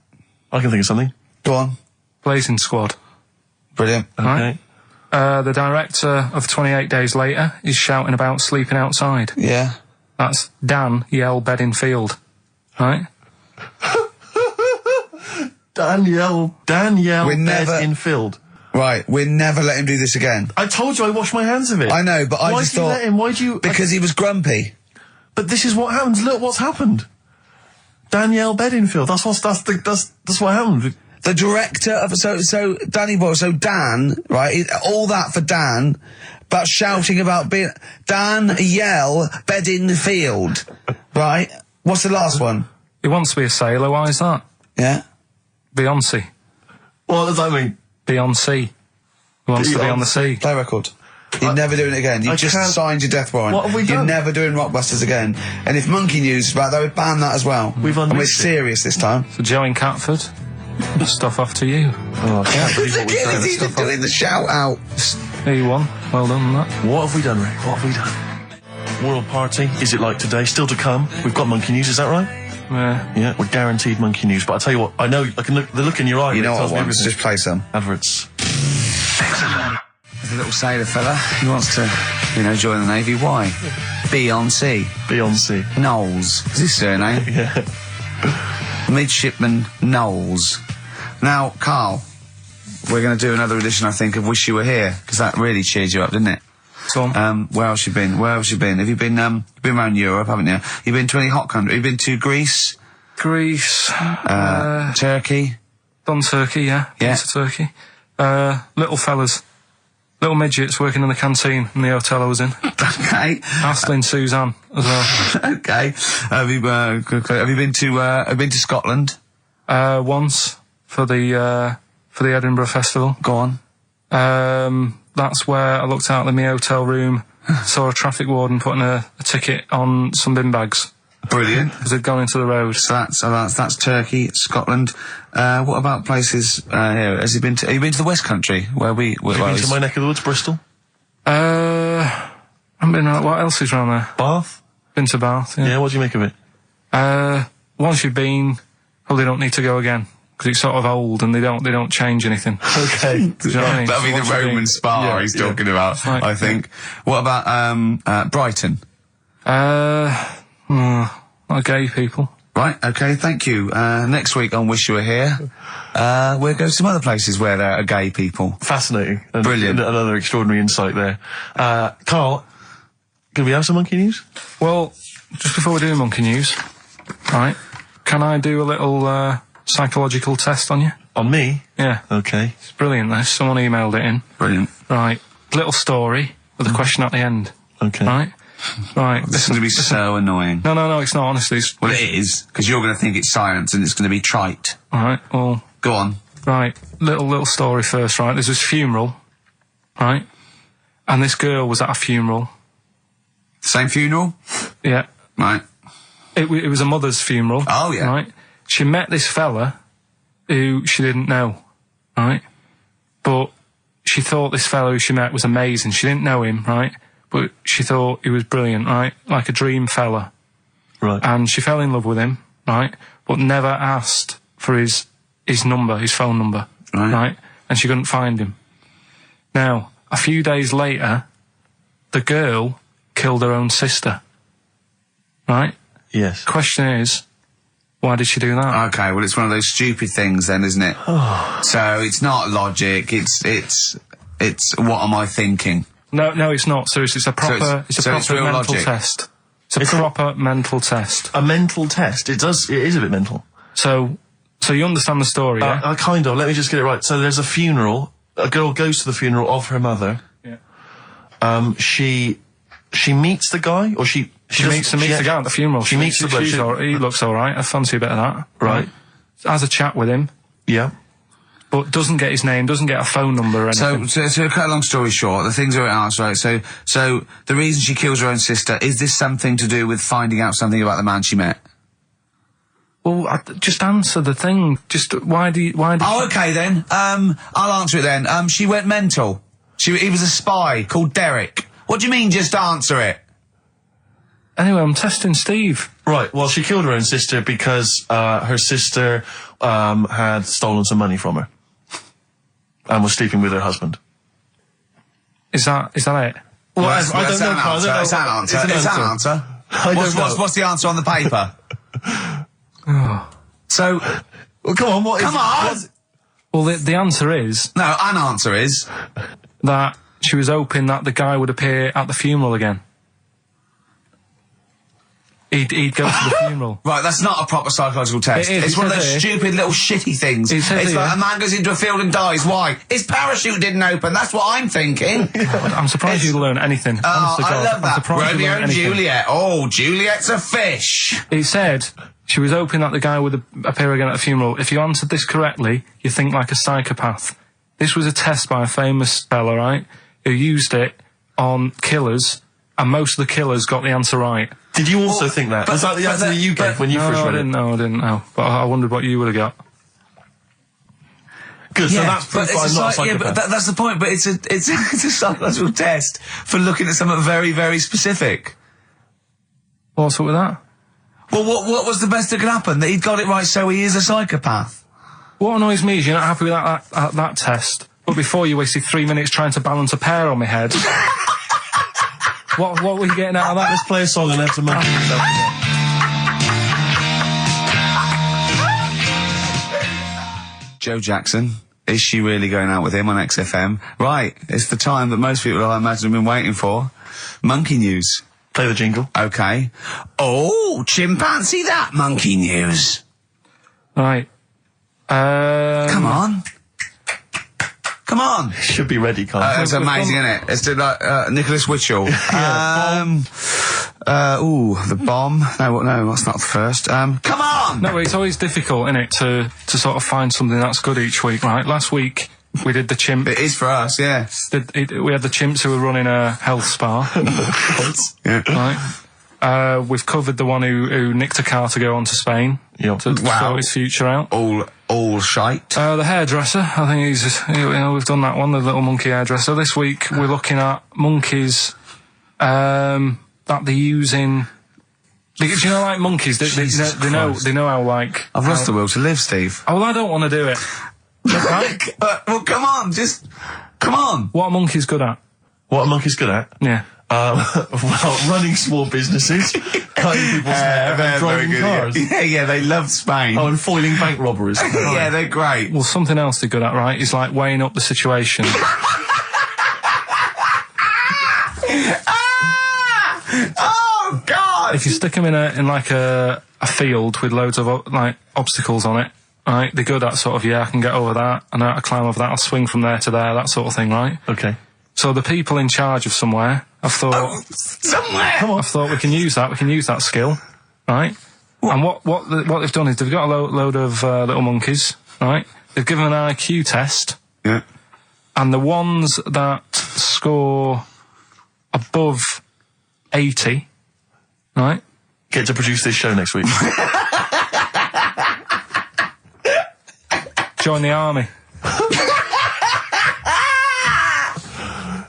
I can think of something. Go on. Blazing Squad. Brilliant. Okay. Right. The director of 28 Days Later is shouting about sleeping outside. Yeah. That's Dan Yell Bedingfield. Right? Danielle We never- Bedingfield. Right, we'll never let him do this again. I told you I washed my hands of it. I know, but I just thought... Why did you let him? Why do you... Because he was grumpy. But this is what happens. Look what's happened. Danielle Bedingfield. That's what happened. The director of... So Danny Boyle, so Dan, right, all that for Dan, but shouting about being... Dan Yell Bedingfield, right? What's the last one? He wants to be a sailor, why is that? Yeah? Beyonce. What does that mean? Beyonce. He wants to be on the sea. Play record. You're never doing it again. You just signed your death warrant. What have we done? You're never doing Rockbusters again. And if Monkey News is about that, we ban that as well. We've and we're unleashed it. serious this time. So Joe in Catford, stuff off to you. Oh, I can't believe what we've Look at done. it, he's doing the shout out. There you won. Well done on that. What have we done, Rick? What have we done? World Party, is it like today? Still to come. We've got Monkey News, is that right? Yeah. Yeah, we're guaranteed Monkey News. But I tell you what, I know, I can look, the look in your eye. You know Rick, what tells I me want? everything. Just play some. Adverts. There's a little sailor fella. He wants to, join the Navy. Why? Beyonce. Beyonce. Knowles. Is his surname? Yeah. Midshipman Knowles. Now, Carl, we're going to do another edition, I think, of Wish You Were Here, because that really cheered you up, didn't it? So on. Where else you been? Have you been, you've been around Europe, haven't you? You've been to any hot country? You've been to Greece? Greece. Turkey? Done Turkey, yeah. Yeah. Been to Turkey. Little fellas. Little midgets working in the canteen in the hotel I was in. Okay. Astley Suzanne as well. Okay. Have you been to Scotland? Once for the Edinburgh Festival. Go on. That's where I looked out in my hotel room, saw a traffic warden putting a ticket on some bin bags. Brilliant. Because they'd gone into the road. So that's Turkey, Scotland. What about places here? Have you been to the West Country where we? Have you been to my neck of the woods, Bristol? I haven't been around. What else is around there? Bath. Been to Bath. Yeah. Yeah. What do you make of it? Once you've been, probably don't need to go again because it's sort of old and they don't change anything. Okay. Do you know what I mean? That'll be So the once you've Roman been- spa he's talking about, Right. I think. What about Brighton? Not gay people. Right, okay, thank you. Next week on Wish You Were Here, we'll go to some other places where there are gay people. Fascinating. And Brilliant. Another extraordinary insight there. Carl, can we have some Monkey News? Well, just before we do Monkey News, right, can I do a little psychological test on you? On me? Yeah. Okay. It's brilliant, this. Someone emailed it in. Brilliant. Right. Little story with a question at the end. Okay. Right? Right. This is going to be so annoying. No, it's not, honestly. Well, it is, because you're going to think it's science and it's going to be trite. Alright, well, Go on. right. Little story first, right? There's this funeral, right? And this girl was at a funeral. Same funeral? Yeah. Right. It was a mother's funeral. Oh, yeah. Right? She met this fella who she didn't know, right? But she thought this fellow who she met was amazing. She didn't know him, right? But she thought he was brilliant, right? Like a dream fella. Right. And she fell in love with him, right? But never asked for his number, his phone number, Right. And she couldn't find him. Now, a few days later, the girl killed her own sister, right? Yes. Question is, why did she do that? Okay, well, it's one of those stupid things then, isn't it? So it's not logic, it's what am I thinking? No, it's not. Seriously, it's a proper so it's real mental logic. test. It's a proper mental test. A mental test. It is a bit mental. So you understand the story, yeah? Kind of. Let me just get it right. So there's a funeral. A girl goes to the funeral of her mother. Yeah. She meets the guy, or she meets the guy at the funeral. She meets the bloke. He looks all right. I fancy a bit of that. Right. Has a chat with him. Yeah. But doesn't get his name, doesn't get a phone number or anything. So to cut a long story short, the things are answered, right? So the reason she kills her own sister, is this something to do with finding out something about the man she met? Well, just answer the thing. Just why did Oh, okay then. I'll answer it then. She went mental. He was a spy called Derek. What do you mean, just answer it? Anyway, I'm testing Steve. Right, well, she killed her own sister because her sister had stolen some money from her and was sleeping with her husband. Is that it? Well, I don't know, Carl. It's an answer. It's an answer. What's the answer on the paper? So... Well, come on, Come on! Well, the answer is... No, an answer is... that she was hoping that the guy would appear at the funeral again. He'd go to the funeral. Right, that's not a proper psychological test. It's one of those stupid little shitty things. It's like a man goes into a field and dies. Why? His parachute didn't open. That's what I'm thinking. I'm surprised you learn anything. Oh, Honest to I God. love that. Romeo and Juliet. Oh, Juliet's a fish. It said she was hoping that the guy would appear again at a funeral. If you answered this correctly, you think like a psychopath. This was a test by a famous fella, right, who used it on killers, and most of the killers got the answer right. Did you also think that? Was that the answer that you gave when you first read it? No, I didn't know. But I wondered what you would have got. Good, so that's proof I'm not a psychopath. Yeah, but that's the point, but it's a psychological test for looking at something very, very specific. What's up with that? Well, what was the best that could happen? That he'd got it right, so he is a psychopath. What annoys me is you're not happy with that test, but before you wasted 3 minutes trying to balance a pear on my head. What were you getting out of that? Let's play a song and have some money. Joe Jackson, is she really going out with him on XFM? Right, it's the time that most people, I imagine, have been waiting for. Monkey news. Play the jingle. Okay. Oh, chimpanzee that monkey news. Right. Come on. Come on. Should be ready, Carl. That's amazing, isn't it? It's like Nicholas Witchell. The bomb. No, that's not the first. Come on! No, it's always difficult, isn't it, to sort of find something that's good each week, right? Last week, we did the chimp. It is for us, yeah. We had the chimps who were running a health spa. Yeah. Right. We've covered the one who nicked a car to go on to Spain. Yep. To sort his future out. All shite. The hairdresser, I think we've done that one, the little monkey hairdresser. This week we're looking at monkeys that they're using. Do you know, like monkeys? They know how, like. I've lost the will to live, Steve. Oh, well, I don't want to do it. Right? Well, come on, come on. What are monkeys good at? What are monkeys good at? Yeah. Well, running small businesses, cutting people's hair, and driving cars. Yeah, they love Spain. Oh, and foiling bank robberies. Yeah, they're great. Well, something else they're good at, right, is like weighing up the situation. Oh, God! If you stick them in like a field with loads of like obstacles on it, right, they're good at sort of, I can get over that, and I climb over that, I'll swing from there to there, that sort of thing, right? Okay. So the people in charge of somewhere, I've thought... somewhere! Come on. I've thought we can use that skill, right? And what they've done is they've got a load of little monkeys, right? They've given them an IQ test. Yeah. And the ones that score above 80, right? Get to produce this show next week. Join the army.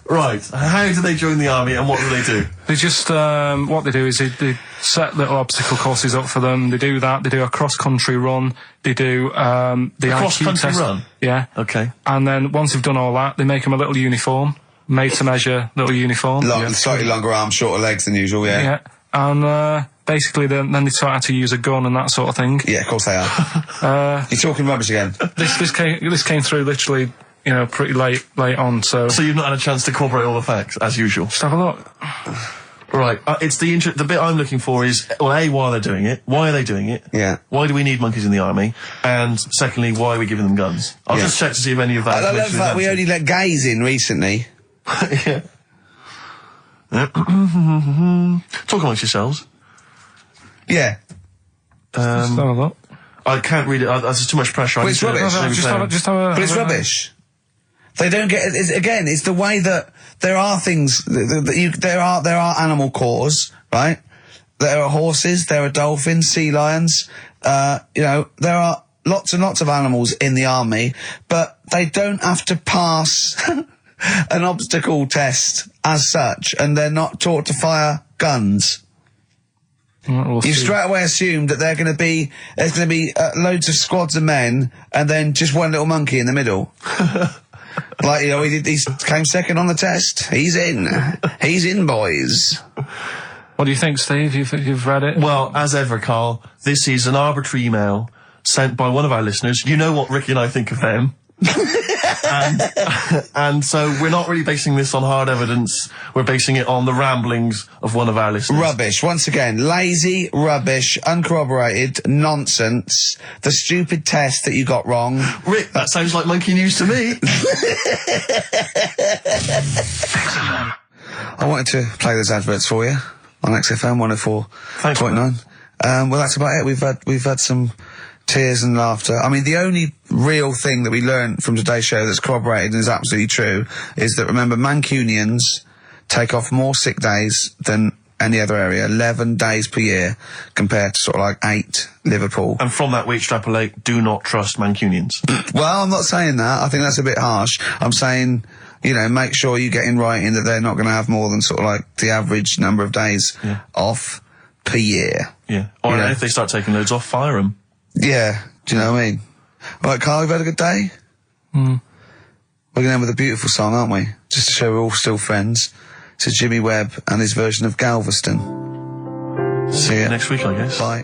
Right. How do they join the army and what do they do? They just, what they do is they set little obstacle courses up for them. They do that. They do a cross-country run. They do, the IQ test. Run? Yeah. Okay. And then once they've done all that, they make them a little uniform, made to measure little uniform. Slightly longer arms, shorter legs than usual, yeah. Yeah. And, basically then they taught how to use a gun and that sort of thing. Yeah, of course they are. You're talking rubbish again. This came through literally, pretty late on, so... So you've not had a chance to corroborate all the facts, as usual? Just have a look. Right. It's the bit I'm looking for is, well, A, why they're doing it. Why are they doing it? Yeah. Why do we need monkeys in the army? And secondly, why are we giving them guns? I'll just check to see if any of that. I love the fact we only let gays in recently. Yeah. Talk amongst yourselves. Yeah. Just have a look. I can't read it. There's too much pressure. Well, it's rubbish. Just have a. But it's rubbish. They don't get it. Again, it's the way that there are things. There are animal cores, right? There are horses. There are dolphins, sea lions. There are lots and lots of animals in the army, but they don't have to pass an obstacle test as such, and they're not taught to fire guns. We'll You see. straight away assume that there's going to be loads of squads of men, and then just one little monkey in the middle. Like, he came second on the test. He's in, boys. What do you think, Steve? You've read it? Well, as ever, Carl, this is an arbitrary email sent by one of our listeners. You know what Ricky and I think of them. and so we're not really basing this on hard evidence. We're basing it on the ramblings of one of our listeners. Rubbish. Once again, lazy, rubbish, uncorroborated, nonsense. The stupid test that you got wrong. Rick, that sounds like monkey news to me. I wanted to play those adverts for you on XFM 104.9. Well, that's about it. We've had some tears and laughter. I mean, the only real thing that we learned from today's show that's corroborated and is absolutely true is that, remember, Mancunians take off more sick days than any other area, 11 days per year, compared to sort of like 8 Liverpool. And from that we extrapolate, do not trust Mancunians. Well, I'm not saying that. I think that's a bit harsh. I'm saying, make sure you get in writing that they're not going to have more than sort of like the average number of days off per year. Yeah. Or if they start taking loads off, fire them. Yeah, do you know what I mean? All right, Carl, we've had a good day? We're going to end with a beautiful song, aren't we? Just to show we're all still friends. It's Jimmy Webb and his version of Galveston. See you next week, I guess. Bye.